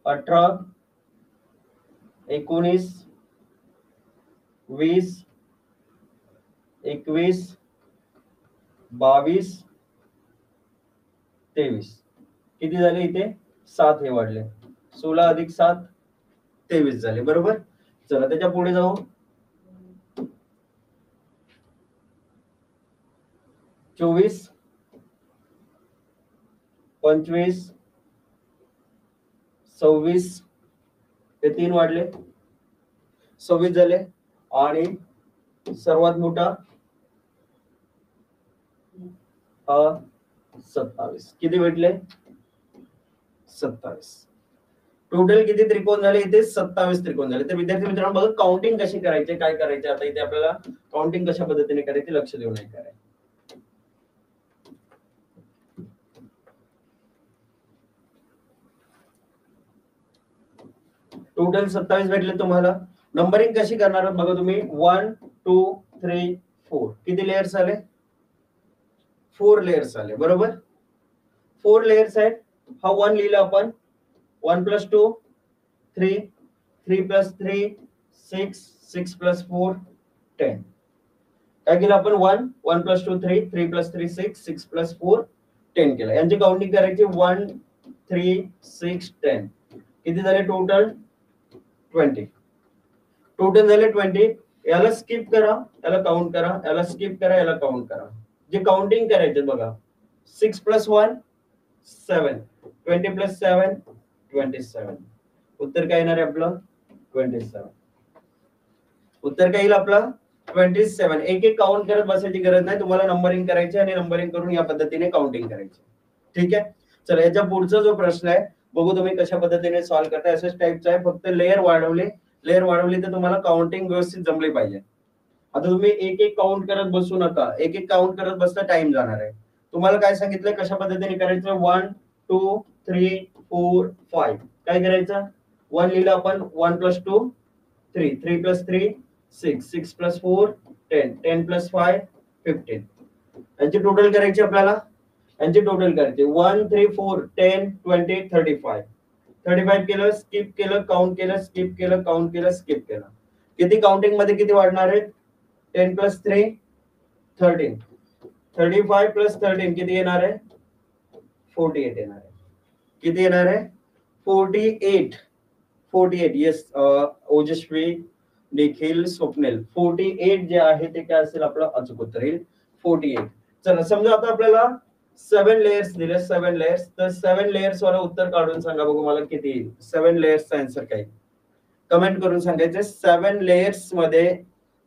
18 19 20 21 22 23 किती झाले इथे? 7 हे वाढले. 16 अधिक 7 23 झाले. बरोबर. चला त्याच्या पुढे जाऊ. 24 25 26 हे 3 वाढले. 26 झाले. आणि सर्वात मोठा 27 किती भेटले? 27. टोटल किती त्रिकोण झाले इथे? 27 त्रिकोण झाले. तर विद्यार्थी मित्रांनो बघा काउंटिंग कशी करायची, काय करायचे. आता इथे आपल्याला काउंटिंग कशा पद्धतीने करायची लक्ष देऊन नाही करायचं. टोटल 27 भेटले तुम्हाला. नंबरिंग कशी करणार बघा तुम्ही. 1 2 3 4 किती लेयर्स आले? 4 लेयर्स आले. बरोबर. 4 लेयर्स आहेत. हा 1 लिहिला आपण. 1 + 2 3 3 + 3 6 6 + 4 10 काय केलं आपण? 1 1 + 2 3 3 + 3 6 6 + 4 10 केलं. यांची काउंटिंग करायची 1 3 6 10 किती झाले टोटल? 20. टोटल झाले 20. याला स्किप करा, याला काउंट करा, याला स्किप करा, याला काउंट करा. जे काउंटिंग करायचे बघा. 6 + 1 7 20 + 7 27. उत्तर काय येणार आहे आपलं? 27. उत्तर काय येईल आपलं? 27. एक एक काउंट करत बसायची गरज नाही. तुम्हाला नंबरिंग करायची आणि नंबरिंग करून या पद्धतीने काउंटिंग करायची. ठीक आहे. चला याच्या पुढचा जो प्रश्न आहे बघू तुम्ही कशा पद्धतीने सॉल्व्ह करताय. अशाच टाइपचा आहे. फक्त लेयर वाढवली तर तुम्हाला काउंटिंग व्यवस्थित जमली पाहिजे. आता तुम्ही एक एक काउंट करत बसू नका. एक एक काउंट करत बसता टाइम जाणार आहे. तुम्हाला काय सांगितलंय कशा पद्धतीने करायचं? 1 2 3 4 5 काय करायचं? 1 लिहिलं आपण. 1 + 2 3 3 + 3 6 6 + 4 10 10 + 5 15 यांची टोटल करायची आपल्याला. यांची टोटल करायची 1 3 4 10 20 35 35 केलं, स्किप केलं, काउंट केलं, स्किप केलं, काउंट केलं, स्किप केलं. किती काउंटिंग मध्ये किती वाढणार आहेत? 10 + 3 13 35 + 13 किती येणार आहे? 48 येणार आहे. किती येणार आहे? 48. 48. येस ओजस्वी निखिल स्वप्नील 48 जे आहे ते काय असेल आपलं अचूक उत्तर येईल 48. चला समजा आता आपल्याला 7 लेयर्स दिले. 7 लेयर्स. तर 7 लेयर्स वाला उत्तर काढून सांगा बघू मला किती येईल. 7 लेयर्सचा आन्सर काय? कमेंट करून सांगायचे 7 लेयर्स मध्ये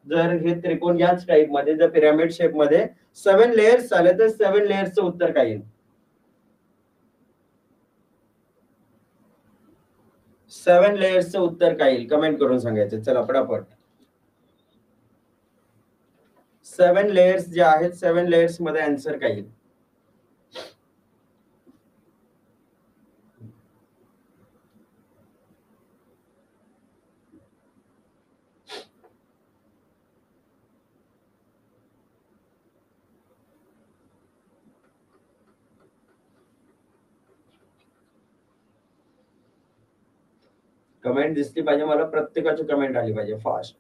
जर हे त्रिकोण याच टाइप मध्ये जर पिरामिड शेप मध्ये 7 लेयर्स आले तर 7 लेयर्सचं उत्तर काय येईल? 7 लेयर्सचं उत्तर काय येईल? कमेंट करून सांगायचं. चला पटापट. 7 लेयर्स जे आहेत 7 लेयर्स मध्ये आन्सर काय येईल? कमेंट दिसली पाहिजे मला, प्रत्येकाची कमेंट आली पाहिजे फास्ट.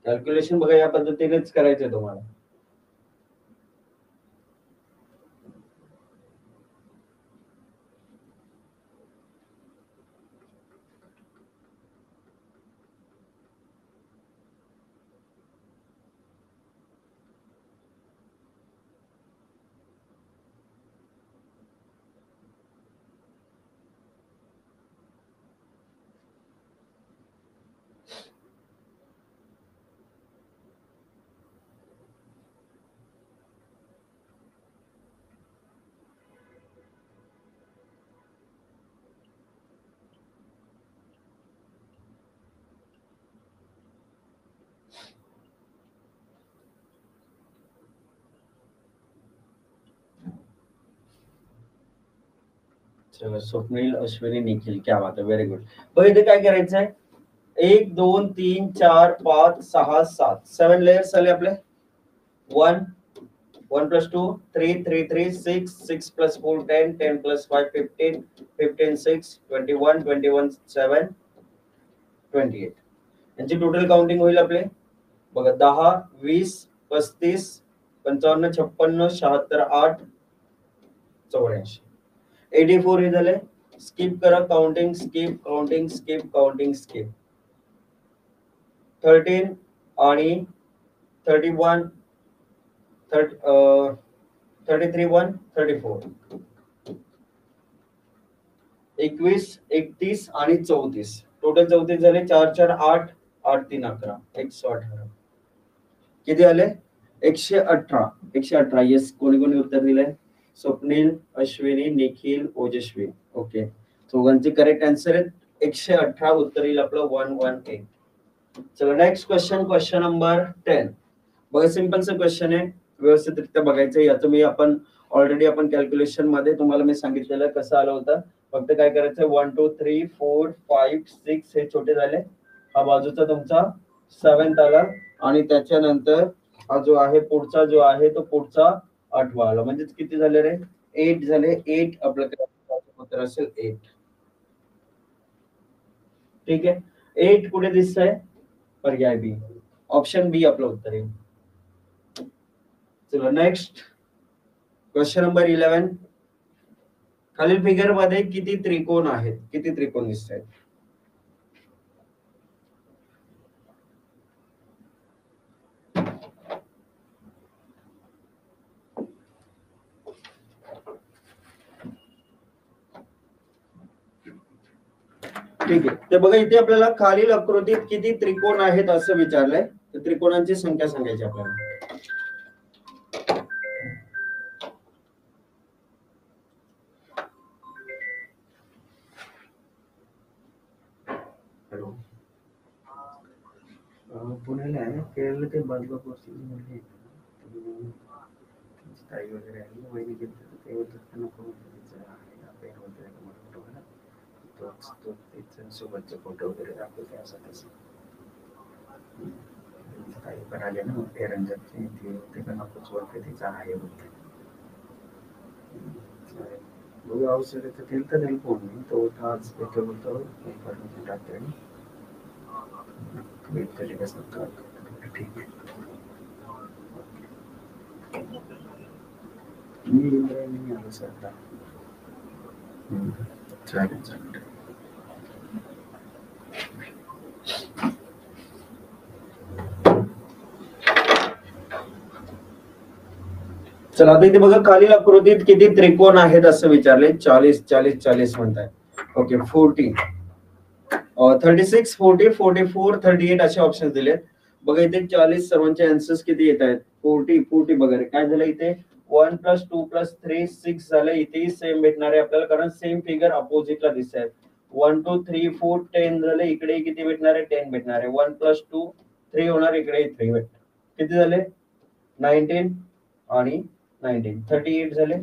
कॅल्क्युलेशन बघा या पद्धतीनेच करायचंय तुम्हाला. चला स्वप्नील, अश्विनी, निखिल, क्या बात है, व्हेरी गुड. बघ इथे काय करायचंय, 1 2 3 4 5 6 7 7 लेयर्स आले आपले. 1 1 plus 2 3 3 3 6 6 plus 4 10 10 plus 5 15 15 6 21 21 7 28. यांची टोटल काउंटिंग होईल आपले बघा 10 20 35 55 56 76 8 84. 84 हे झाले. स्किप करा, counting skip, counting skip, counting skip. 13 आणि 31 33 1 34. 21 31 आणि 34. टोटल 34 झाले. 4 4 8 8 3 11 118. किती आले? 118. 118. येस, कोणी कोणी उत्तर दिलंय? स्वप्नील, अश्विनी, निखिल, ओजस्वी. ओके, चौघांचे करेक्ट आन्सर आहेत. 118 उत्तर येईल आपलं 118. चलो नेक्स्ट क्वेश्चन, क्वेश्चन नंबर 10. बघा सिंपलचं क्वेश्चन आहे, व्यवस्थितरित्या बघायचं. याचं मी आपण ऑलरेडी आपण कॅल्क्युलेशन मध्ये तुम्हाला मी सांगितलेलं कसं आलं होतं. फक्त काय करायचं, 1 2 3 4 5 6 हे छोटे झाले. हा बाजूचा तुमचा 7th आला आणि त्याच्यानंतर हा जो आहे पुढचा जो आहे तो पुढचा 8वा आला. म्हणजे किती झाले रे? 8 झाले. 8 आपलं उत्तर असेल 8. ठीक आहे, 8 कुठे दिसतंय? पर्याय बी, ऑप्शन बी आपलं उत्तर आहे. चलो नेक्स्ट क्वेश्चन नंबर 11. खालील फिगर मध्ये किती त्रिकोण आहेत? किती त्रिकोण दिसत आहेत? ठीक आहे, ते बघा इथे आपल्याला खालील आकृतीत किती त्रिकोण आहेत असं विचारलंय. तर त्रिकोणांची संख्या सांगायची आपल्याला. पुण्याला आहे, केरळ ते बदलापूर ताई वगैरे आहे, वहिनी गेली ते होतं नको सोबतचे फोटो वगैरे दाखवते असं तसं. काही पण आले ना एरंजरचे ते पण नकोच बोलते, तिचा आहे बोलते. बघू औषध तेल तर देईल फोन मी तो आज पेट्रोल बोलतो इन्फॉर्मेशन टाकते आणि वेट तरी कसं ठीक आहे. मी इंद्रायणी आलो सर. चालेल चालेल. चला आता इथे बघा खालील आकृतीत किती त्रिकोण आहेत असं विचारले. 40 40 40 म्हणताय. ओके 40 36 40 44 38 असे ऑप्शन दिलेत. बघा इथे 40 सर्वांचे आन्सर्स किती येत आहेत. 40 40 बघा काय झालं इथे 1 + 2 + 3 6 झालं. इथेही सेम भेटणार आहे आपल्याला कारण सेम फिगर अपोजिटला दिसत आहेत. 1 2 3 4 10 झाले. इकडे किती भेटणार आहे 10 भेटणार आहे. 1 + 2 3 होणार. इकडे 3 भेटणार. किती झाले 19 आणि 19 38 झाले.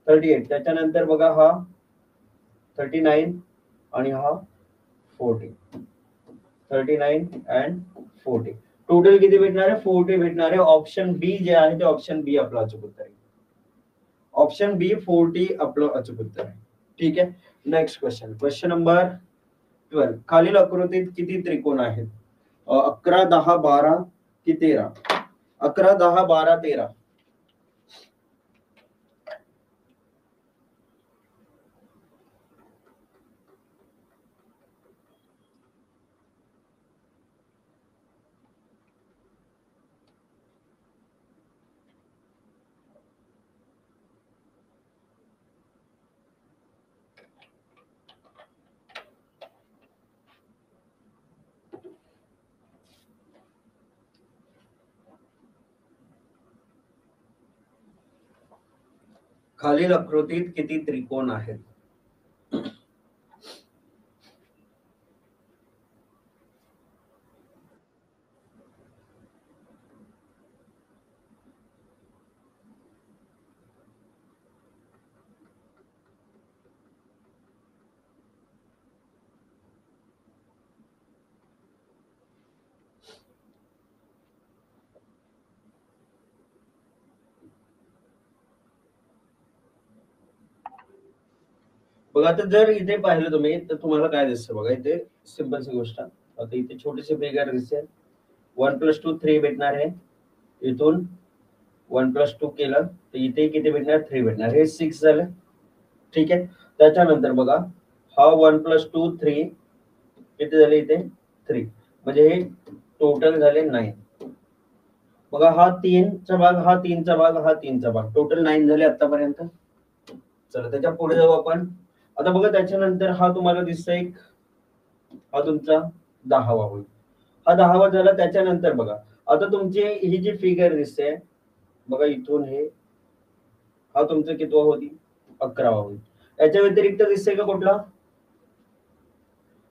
38 त्याच्यानंतर बघा हा 39 आणि हा 40 39 अँड 40 टोटल किती भेटणार आहे 40 भेटणार आहे. ऑप्शन बी जे आहे ते ऑप्शन बी आपलं अचूक उत्तर आहे. ऑप्शन बी 40 आपलं अचूक उत्तर आहे. ठीक आहे. नेक्स्ट क्वेश्चन नंबर 12 खालील आकृतीत किती त्रिकोण आहेत. 11 10 12 की 13. 11 10 12 13. खालील आकृतीत किती त्रिकोण आहेत. बघा आता जर इथे पाहिलं तुम्ही तर तुम्हाला काय दिसतं बघा इथे सिंपलची गोष्ट. आता इथे छोटीशी फिगर दिसते. 1 + 2 3 भेटणार आहे. इथून 1 + 2 केलं तर इथे किती भेटणार 3 भेटणार. हे 6 झालं. ठीक आहे. त्याच्यानंतर बघा हा 1 + 2 3 किती झाले इथे 3 म्हणजे हे टोटल झाले 9. बघा हा 3चा भाग हा 3चा भाग हा 3चा भाग टोटल 9 झाले आतापर्यंत. चला त्याच्या पुढे जाऊ आपण. आता बघा त्याच्यानंतर हा तुम्हाला दिसतोय एक हा तुमचा 10वा होईल. हा 10वा झाला. त्याच्यानंतर बघा आता तुमची ही जी फिगर दिसते बघा इथून हे हा तुमचं कितवा होती 11वा होईल. याच्या व्यतिरिक्त दिसतंय का कुठला.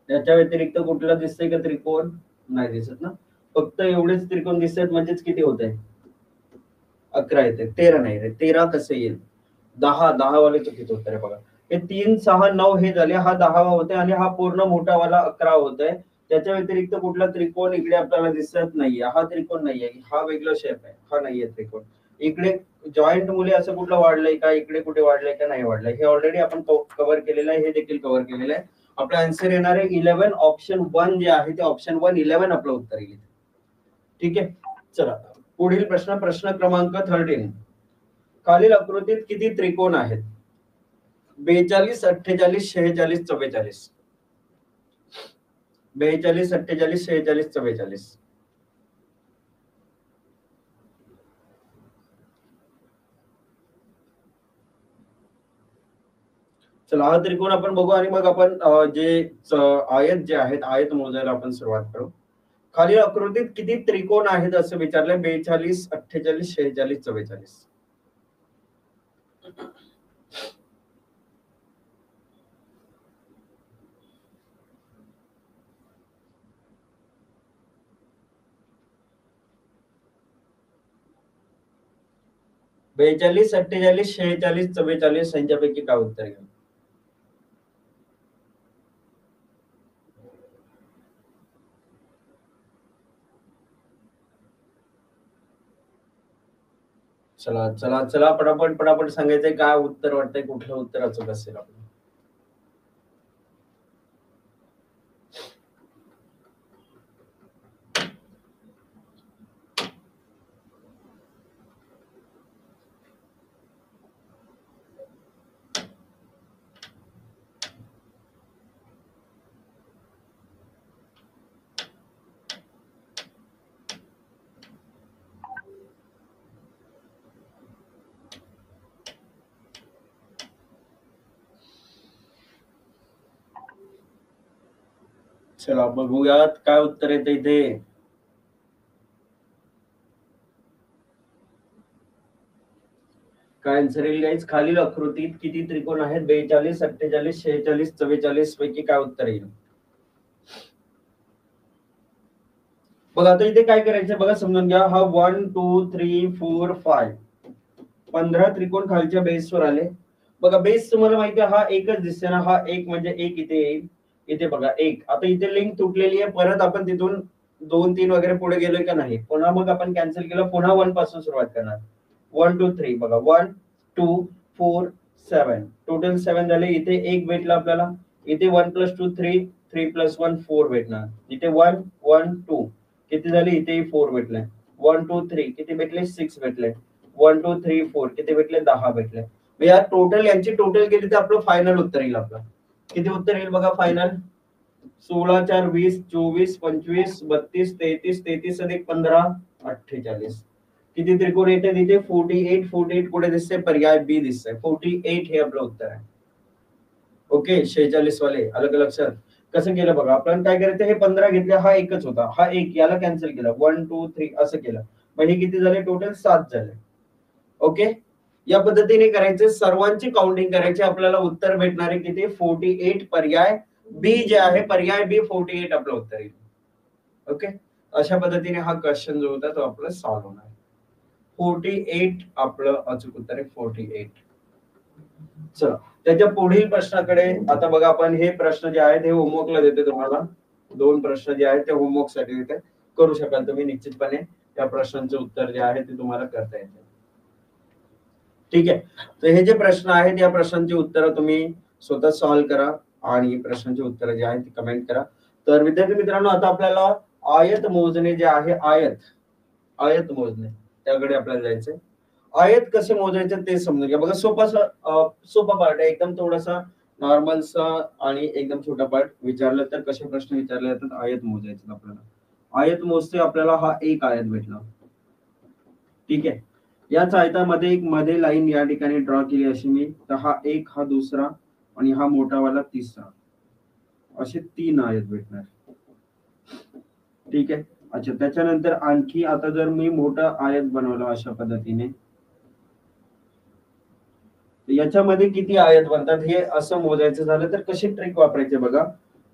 याच्या व्यतिरिक्त कुठला दिसतंय का त्रिकोण नाही दिसत ना. फक्त एवढेच त्रिकोण दिसतात म्हणजेच किती होत आहे 11 येते. 13 नाही रे 13 कसं येईल 10 वाले चुकीचं उत्तर आहे बघा. हे 3 6 9 हे झाले. हा 10वा होते आणि हा पूर्ण मोठा वाला 11 होत आहे. त्याच्या व्यतिरिक्त कुठला त्रिकोण इकडे आपल्याला दिसत नाहीये. हा त्रिकोण नाहीये. हा वेगळा शेप आहे. हा नाहीये त्रिकोण. इकडे जॉईंट मुले असं कुठलं वाढलंय का इकडे कुठे वाढलंय का नाही वाढलंय. हे ऑलरेडी आपण कव्हर केलेलं आहे. हे देखील कव्हर केलेलं आहे. आपला आन्सर येणार आहे 11. ऑप्शन 1 जे आहे ते ऑप्शन 1 11 आपलं उत्तर येईल. ठीक आहे. चला पुढील प्रश्न क्रमांक 13 खालील आकृतीत किती त्रिकोण आहेत. 42 48 46 44. 42 48 46 44. चला हा त्रिकोण आपण बघू आणि मग आपण जे आयत जे आहेत आयत मोजायला आपण सुरुवात करू. खालील आकृतीत किती त्रिकोण आहेत असं विचारलंय. 42 48 46 44. 42 48 46 44 यांच्यापैकी काय उत्तर येईल. चला चला चला पटापट पटापट सांगायचंय काय उत्तर वाटतंय कुठलं उत्तर अचूक असेल आपलं. चला बघूयात काय उत्तर येतं इथे. काय आन्सर येईल गाईज? खालील आकृतीत किती त्रिकोण आहेत? 42, 48, 46, 44 पैकी काय उत्तर येईल? बघा आता इथे काय करायचं बघा, समजून घ्या. हा 1 2 3 4 5 15 त्रिकोण खालच्या बेसवर आले. बघा बेस तुम्हाला माहिती आहे हा एकच दिसते ना, हा एक म्हणजे एक इथे येईल. इथे बघा एक. आता इथे लिंक तुटलेली आहे, परत आपण तिथून 2 3 वगैरे पुढे गेलोय का नाही? पुन्हा मग आपण कॅन्सल केलं, पुन्हा 1 पासून सुरुवात करणार. 1 2 3 बघा 1 2 4 7 टोटल 7 झाले. इथे एक भेटला आपल्याला. इथे 1 + 2 3 3 + 1 4 भेटणार. इथे 1 1 2 किती झाले? इथे 4 भेटले. 1 2 3 किती भेटले? 6 भेटले. 1 2 3 4 किती भेटले? 10 भेटले. या टोटल यांची टोटल केली तर आपलं फायनल उत्तर येईल. आपलं किती उत्तर येईल बघा फायनल? 16 4 20 24 25 32 33 33 अधिक 15 48. किती त्रिकोण येते तिथे? 48. 48 कुठे दिसते? पर्याय बी दिसतंय. 48 हे आपलं उत्तर आहे. ओके 46 वाले अलग लक्षात. कसं केलं बघा, आपण काय करायचं, हे 15 घेतले, हा एकच होता, हा एक, याला कॅन्सल केलं, 1 2 3 असं केलं. मग हे किती झाले? टोटल 7 झाले. ओके या पद्धतीने करायचे, सर्वांची काउंटिंग करायची, आपल्याला उत्तर भेटणार आहे किती? 48. पर्याय बी जे आहे, पर्याय बी 48 आपलं उत्तर येईल. ओके अशा पद्धतीने हा क्वेश्चन जो होता तो आपला सॉल्व्ह होणार. 48 आपलं अचूक उत्तर आहे. 48. चला त्याच्या पुढील प्रश्नाकडे आता बघा. आपण हे प्रश्न जे आहेत हे होमवर्कला देते तुम्हाला. 2 प्रश्न जे आहेत ते होमवर्क साठी देते, करू शकाल तुम्ही निश्चितपणे. त्या प्रश्नांचे उत्तर जे आहे ते तुम्हाला करता येते. ठीक आहे. तर हे जे प्रश्न आहेत या प्रश्नांची उत्तरं तुम्ही स्वतः सॉल्व्ह करा आणि प्रश्नांची उत्तरं जे आहेत ती कमेंट करा. तर विद्यार्थी मित्रांनो आता आपल्याला आयत मोजणे जे आहे, आयत मोजणे त्याकडे आपल्याला जायचंय. आयत कसे मोजायचे ते समजून घ्या. बघा सोपा पार्ट आहे एकदम, थोडासा नॉर्मलचा आणि एकदम छोटा पार्ट. विचारलं तर कसे प्रश्न विचारले जातात? आयत मोजायचे आपल्याला. आयत मोजते आपल्याला हा एक आयत भेटला. ठीक आहे. याच आयतामध्ये एक मध्ये लाईन या ठिकाणी ड्रॉ केली अशी मी, तर हा एक, हा दुसरा आणि हा मोठावाला तिसरा, असे 3 आयत भेटणार. ठीक आहे. अच्छा त्याच्यानंतर आणखी आता जर मी मोठा आयत बनवला अशा पद्धतीने, याच्यामध्ये किती आयत बनतात हे असं मोजायचं झालं तर कशी ट्रिक वापरायची बघा.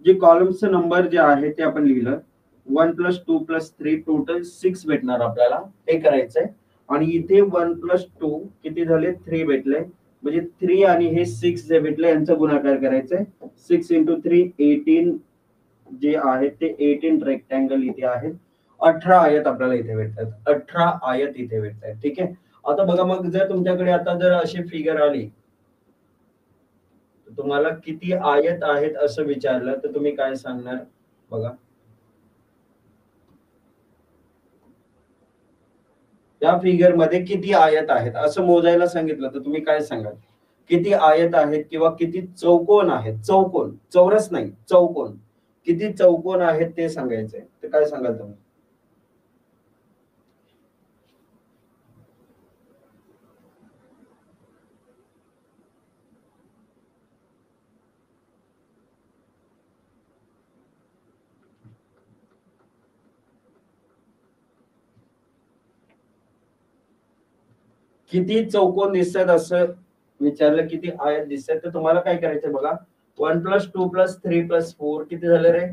जे कॉलमचं नंबर जे आहे ते आपण लिहिलं, 1 + 2 + 3 टोटल 6 भेटणार आपल्याला. हे करायचंय. आणि इथे 1 + 2 किती झाले? 3 भेटले. म्हणजे 3 आणि हे 6 जे भेटले यांचा गुणाकार करायचंय. 6 × 3 18 जे आहे ते 18 रेक्टँगल इथे आहेत. 18 आयत आपल्याला इथे भेटतात. 18 आयत इथे भेटतात. ठीक आहे. आता बघा मग जर तुमच्याकडे आता जर अशी फिगर आली, तुम्हाला किती आयत आहेत असं विचारलं तर तुम्ही काय सांगणार बघा. या फिगर मध्ये किती आयत आहेत असं मोजायला सांगितलं तर तुम्ही काय सांगाल? किती आयत आहेत किंवा किती चौकोन आहेत? चौकोन, चौरस नाही, चौकोन. किती चौकोन आहेत ते सांगायचंय. तर काय सांगाल तुम्ही? किती चौकोन दिसतात असं विचारलं, किती आयत दिसतात तर तुम्हाला काय करायचंय बघा. 1 + 2 + 3 + 4 किती झाले रे?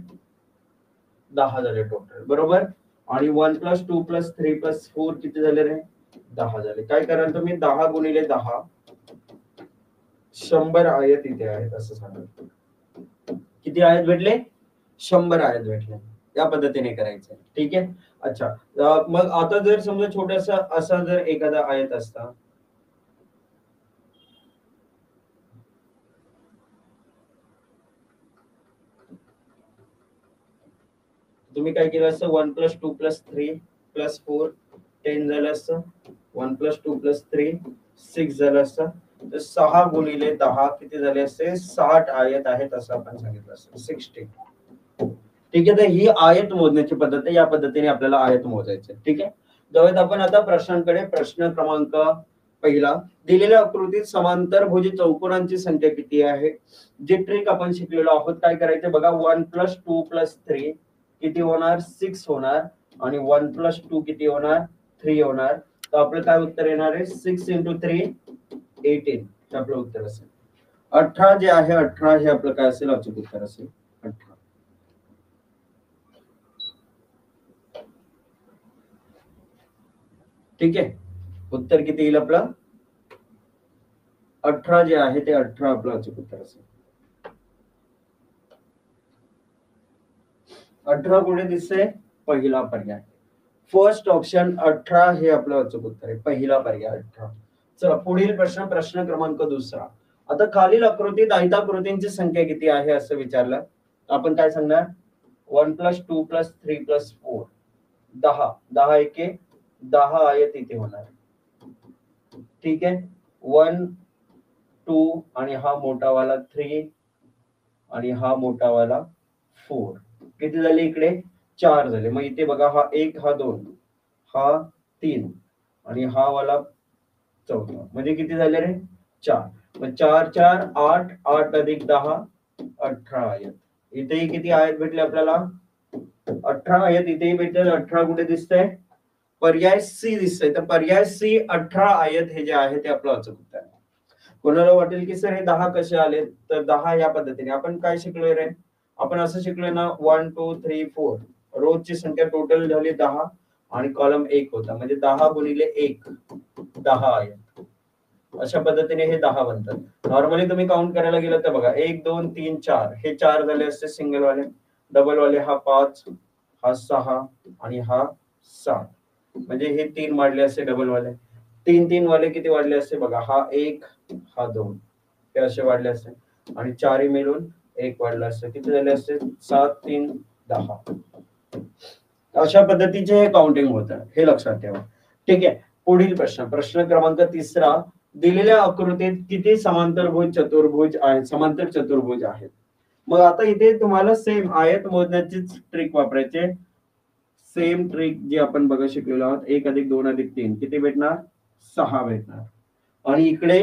10 झाले टोटल, बरोबर. आणि 1 + 2 + 3 + 4 किती झाले रे? 10 झाले. काय कराल तुम्ही? 10 × 10 100 आयत इथे आहेत असं सांगा. किती आयत भेटले? 100 आयत भेटले. या पद्धतीने करायचं. ठीक आहे. अच्छा मग आता जर समजा छोटासा असा जर एखादा आयत असता, तुम्ही काय केलं असतं? 1 + 2 + 3 + 4 10 झालं असतं. 1 + 2 + 3 6 झालं असतं. तर 6 × 10 किती झाले असते? 60 आयत आहेत असं आपण सांगितलं असतं. 60. ठीक आहे. तर ही आयत मोजण्याची पद्धत आहे. या पद्धतीने आपल्याला आयत मोजायचे. ठीक आहे. जाऊयात आपण आता प्रश्नांकडे. प्रश्न क्रमांक पहिला, दिलेल्या आकृतीत समांतरभुज चौकोनांची संख्या किती आहे? जे ट्रिक आपण शिकलेलो आहोत. काय करायचं बघा, 1 + 2 + 3 किती होणार? 6 होणार. आणि 1 + 2 किती होणार? 3 होणार. तर आपलं काय उत्तर येणार आहे? 6 × 3 18 हे आपलं उत्तर असेल. 18 जे आहे 18 हे आपलं काय असेल? अचूक उत्तर असेल 18. ठीक आहे, उत्तर किती येईल आपलं? 18 जे आहे ते 18 आपलं अचूक उत्तर असेल. 18 कुठे दिसतंय? पहिला पर्याय. फर्स्ट ऑप्शन 18 हे आपलं अचूक उत्तर आहे. पहिला पर्याय 18. चला पुढील प्रश्न, प्रश्न क्रमांक दुसरा. आता खालील आकृतीत आयताकृतींची संख्या किती आहे असं विचारलं. आपण काय सांगणार? 1 + 2 + 3 + 4 10. 10 एके 10 आयत इथे होणार. ठीक आहे, 1 2 आणि हा मोठावाला 3 आणि हा मोठावाला 4. किती झाले इकडे? 4 झाले. मग इथे बघा, हा 1 हा 2 हा 3 आणि हा वाला चौथा, म्हणजे किती झाले रे? 4. मग 4 4 8 8 + 10 18 आयत. इथेही किती आयत भेटले आपल्याला? 18 आयत इथेही भेटले. 18 कुठे दिसतंय? पर्याय सी दिसतंय. तर पर्याय सी 18 आयत हे जे आहे ते आपलं अचूक उत्तर आहे. कोणाला वाटेल की सर हे 10 कसे आले? तर 10 या पद्धतीने आपण काय शिकलोय रे? आपण असं शिकलोय ना, 1 2 3 4 रोजची संख्या टोटल झाली 10 आणि कॉलम 1 होता, म्हणजे 10 × 1 10 आयत. अशा पद्धतीने हे 10 बनतात. नॉर्मली तुम्ही काउंट करायला गेलं तर बघा, 1 2 3 4 हे 4 झाले असते सिंगल वाले. डबल वाले हा 5 हा 6 आणि हा 7, म्हणजे हे 3 वाढले असते डबल वाले. 3 3 वाले किती वाढले असते बघा, हा 1 हा 2 हे असे वाढले असते आणि 4 मिळून 1 वाढलं असतं. किती झाले असते? 7 3 10. अशा पद्धतीचे हे काउंटिंग होतं, हे लक्षात ठेवा. ठीक आहे, पुढील प्रश्न, प्रश्न क्रमांक तिसरा. दिलेल्या आकृतीत किती समांतरभुज चतुर्भुज आहेत? समांतर चतुर्भुज आहेत. मग आता इथे तुम्हाला सेम आयत मोजण्याची ट्रिक वापरायची. सेम ट्रिक जी आपण बघा शिकलेलो आहोत. 1 + 2 + 3 किती भेटणार? 6 भेटणार. आणि इकडे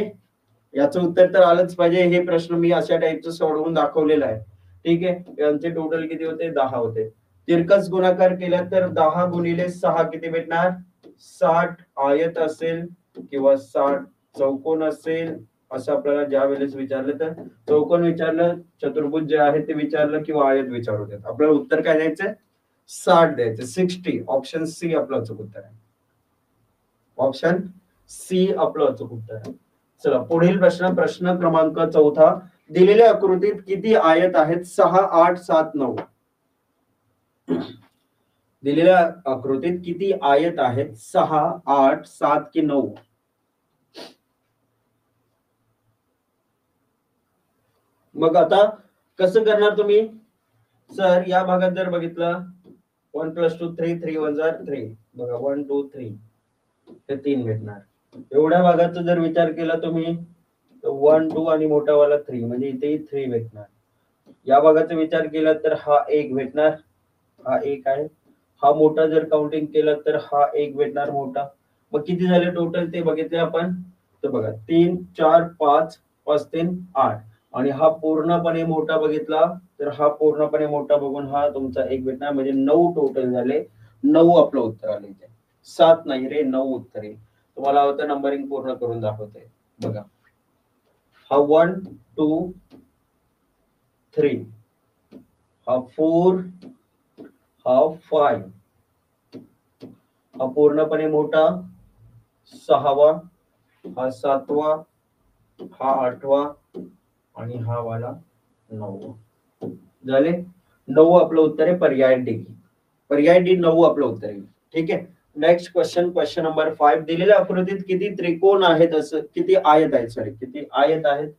याचं उत्तर तर आलंच पाहिजे. हे प्रश्न मी अशा टाईपचं सोडवून दाखवलेलं आहे. ठीक आहे, यांचे टोटल किती होते? 10 होते. तिरकस गुणाकार केला तर 10 × 6 किती भेटणार? 60 आयत असेल किंवा 60 चौकोन असेल असं आपल्याला ज्या वेळेस विचारलं तर चौकोन विचारलं, चतुर्भुज जे आहे ते विचारलं किंवा आयत विचारू देत, आपल्याला उत्तर काय द्यायचंय? 60 द्यायचं. 60. ऑप्शन सी आपलं अचूक उत्तर आहे. ऑप्शन सी आपलं अचूक उत्तर आहे. चला पुढील प्रश्न, प्रश्न क्रमांक चौथा. दिलेल्या आकृतीत किती आयत आहेत? 6 8 7 9. दिलेल्या आकृतीत किती आयत आहेत? 6 8 7 की 9? मग आता कसं करणार तुम्ही? सर या भागात जर बघितलं 1 + 2 3 3 1 3 बघा 1 2 3 हे 3 भेटणार. एवढ्या भागाचा जर विचार केला तुम्ही तर 1 2 आणि मोठा वाला 3 म्हणजे इथेही 3 भेटणार. या भागाचा विचार केला तर हा 1 भेटणार, हा 1 आहे. हा मोठा जर काउंटिंग केलं तर हा 1 भेटणार मोठा. मग किती झाले टोटल ते बघितले आपण तर बघा 3 4 5 5 3 8 आणि हा पूर्णपणे मोठा बघितला तर हा पूर्णपणे मोठा बघून हा तुमचा 1 भेटणार, म्हणजे 9 टोटल झाले. 9 आपलं उत्तर आलं इथे. 7 नाही रे, 9 उत्तर आहे. तुम्हाला होतं नंबरिंग पूर्ण करून दाखवते बघा. हा 1 2 3 हा 4 हा 5 हा पूर्णपणे मोठा 6वा हा 7वा हा 8वा आणि हा वाला 9वा झाले. 9 आपलं उत्तर आहे. पर्याय डी. पर्याय डी 9 आपलं उत्तर आहे. ठीक आहे, नेक्स्ट क्वेश्चन, क्वेश्चन नंबर 5. दिलेल्या आकृतीत किती त्रिकोण आहेत? असं किती आयत आहेत? सॉरी, किती आयत आहेत?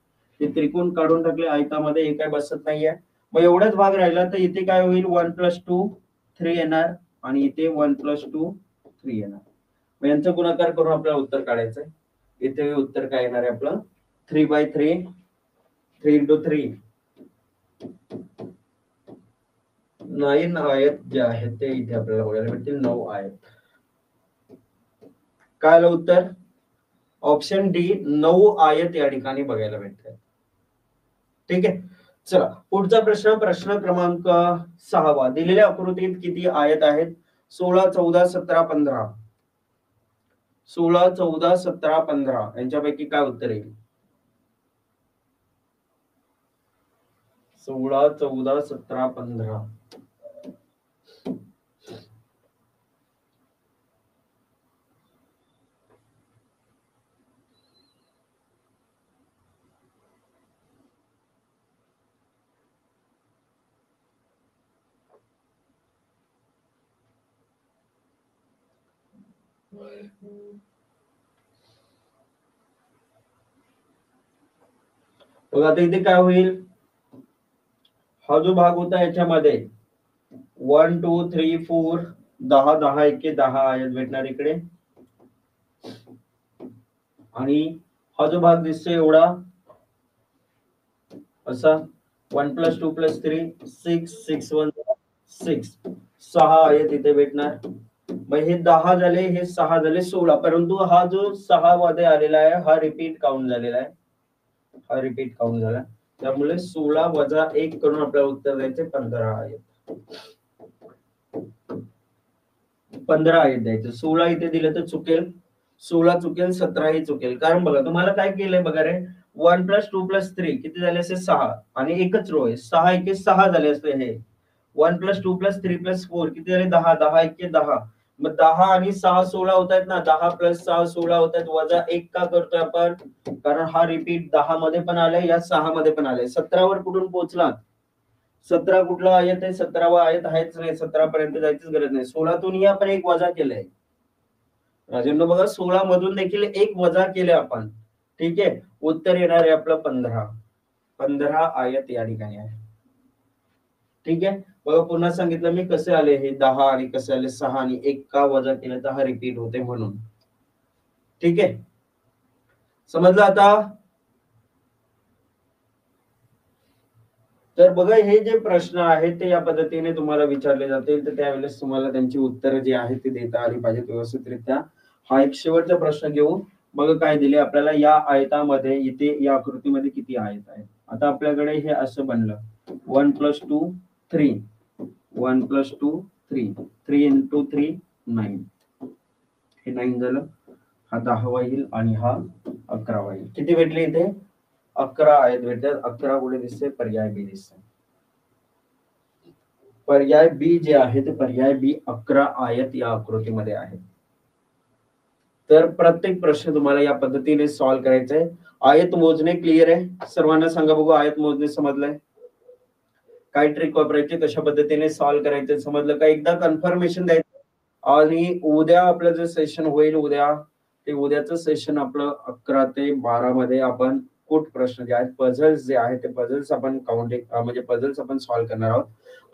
ते त्रिकोण काढून टाकले आयतामध्ये, हे काय बसत नाहीये. मग एवढाच भाग राहिला तर इथे काय होईल? 1 + 2 3 येणार आणि इथे 1 + 2 3 येणार. मग यांचं गुणाकार करून आपल्याला उत्तर काढायचंय. इथे उत्तर काय येणार आहे आपलं? 3/3 3 × 3 9 आयत जे आहेत ते इथे आपल्याला बघायला भेटतील. 9 आयत. काय आलं उत्तर? ऑप्शन डी 9 आयत या ठिकाणी बघायला भेटतात. ठीक आहे, चला पुढचा प्रश्न क्रमांक 6. दिलेल्या आकृतीत किती आयत आहेत? 16, 14, 17, 15. 16, 14, 17, 15 यांच्यापैकी काय उत्तर येईल? 16, 14, 17, 15. बघा आता इथे काय होईल, हा जो भाग होता याच्यामध्ये 1 2 3 4 10 10 एके 10 आयत भेटणार इकडे, आणि हा जो भाग दिसतोय एवढा असा 1 + 2 + 3 6 6 1 6 6 आयत इथे भेटणार. मग हे 10 झाले, हे 6 झाले 16, परंतु हा जो 6 मध्ये आलेला आहे हा रिपीट काउंट झालेला आहे, हा रिपीट काउंट झाला. त्यामुळे 16 - 1 करून आपल्याला उत्तर द्यायचे 15 आयत. 15 आयत द्यायचं. 16 इथे दिलं तर चुकेल, 16 चुकेल, 17 ही चुकेल. कारण बघा तुम्हाला काय केलंय बघा रे, 1 + 2 + 3 किती झाले असते? 6, आणि एकच रो आहे, 6 एके 6 झाले असते. हे 1 + 2 + 3 + 4 किती झाले? 10, 10 एके 10. मग 10 आणि 6 16 होत आहेत ना, 10 + 6 16 होत आहेत. -1 का करतोय आपण? कारण हा रिपीट 10 मध्ये पण आलाय, या 6 मध्ये पण आलाय. 17 वर कुठून पोहोचलात? 17 कुठला आयत आहे? 17वा आयत आहेच नाही, 17 पर्यंत जायचीच गरज नाही. 16 तूनही आपण 1 वजा केलंय राजेंद्र, बघा 16 मधून देखील 1 वजा केले आपण. ठीक आहे, उत्तर येणार आहे आपलं 15. 15 आयत या ठिकाणी आहे. ठीक आहे, बघा पुन्हा सांगितलं मी कसे आले हे 10 आणि कसे आले 6 आणि 1 का वजा केलं तर हा रिपीट होते म्हणून. ठीक आहे, समजलं आता? तर बघा हे जे प्रश्न आहेत ते या पद्धतीने तुम्हाला विचारले जातील, तर त्यावेळेस तुम्हाला त्यांची उत्तरं जी आहेत ती देता आली पाहिजेत व्यवस्थितरित्या. हा एक शेवटचा प्रश्न घेऊ. बघा काय दिले आपल्याला, या आयतामध्ये इथे या आकृतीमध्ये किती आयत आहेत. आता आपल्याकडे हे असं बनलं 1 + 2 3, 1 + 2 3, 3 × 3 9, हे 9 झालं. हा 10वा येईल आणि हा 11वा येईल. किती भेटले इथे? 11 आयत भेटतात. 11 कुठे दिसते? पर्याय बी दिसते. पर्याय बी जे आहे ते पर्याय बी 11 आयत या आकृतीमध्ये आहे. तर प्रत्येक प्रश्न तुम्हाला या पद्धतीने सॉल्व्ह करायचा आहे. आयत मोजणे क्लिअर आहे? सर्वांना सांगा बघू, आयत मोजणे समजलंय? काय ट्रिक वापरायची, कशा पद्धतीने सॉल्व्ह करायचे समजलं का? एकदा कन्फर्मेशन द्यायचं. आणि उद्या आपलं जे सेशन होईल, उद्या ते उद्याचं सेशन आपलं 11 ते 12 मध्ये आपण कुठ प्रश्न जे आहेत, पझल्स जे आहेत ते पझल्स आपण म्हणजे पझल्स आपण सॉल्व्ह करणार आहोत.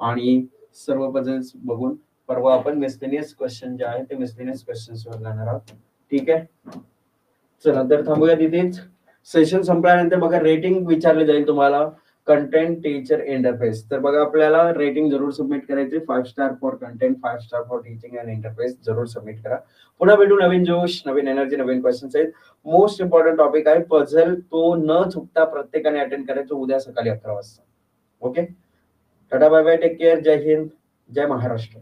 आणि सर्व पझल्स बघून परवा आपण मिसलेनियस क्वेश्चन जे आहे ते मिसलेनियस क्वेश्चन्स वर जाणार आहोत. ठीक आहे, चला तर थांबूया तिथेच. सेशन संपल्यानंतर बघा रेटिंग विचारले जाईल तुम्हाला, कंटेंट टीचर इंटरफेस. तर बघा आपल्याला रेटिंग जरूर सबमिट करायचे. 5 star for content, 5 star for teaching and interface जरूर सबमिट करा. पुन्हा भेटू नवीन जोश, नवीन एनर्जी, नवीन क्वेश्चन्स आहेत. मोस्ट इम्पॉर्टंट टॉपिक आहे पझल, तो न चुकता प्रत्येकाने अटेंड करायचं उद्या सकाळी 11 वाजता. Okay, tata bye bye, take care, जय हिंद, जय महाराष्ट्र.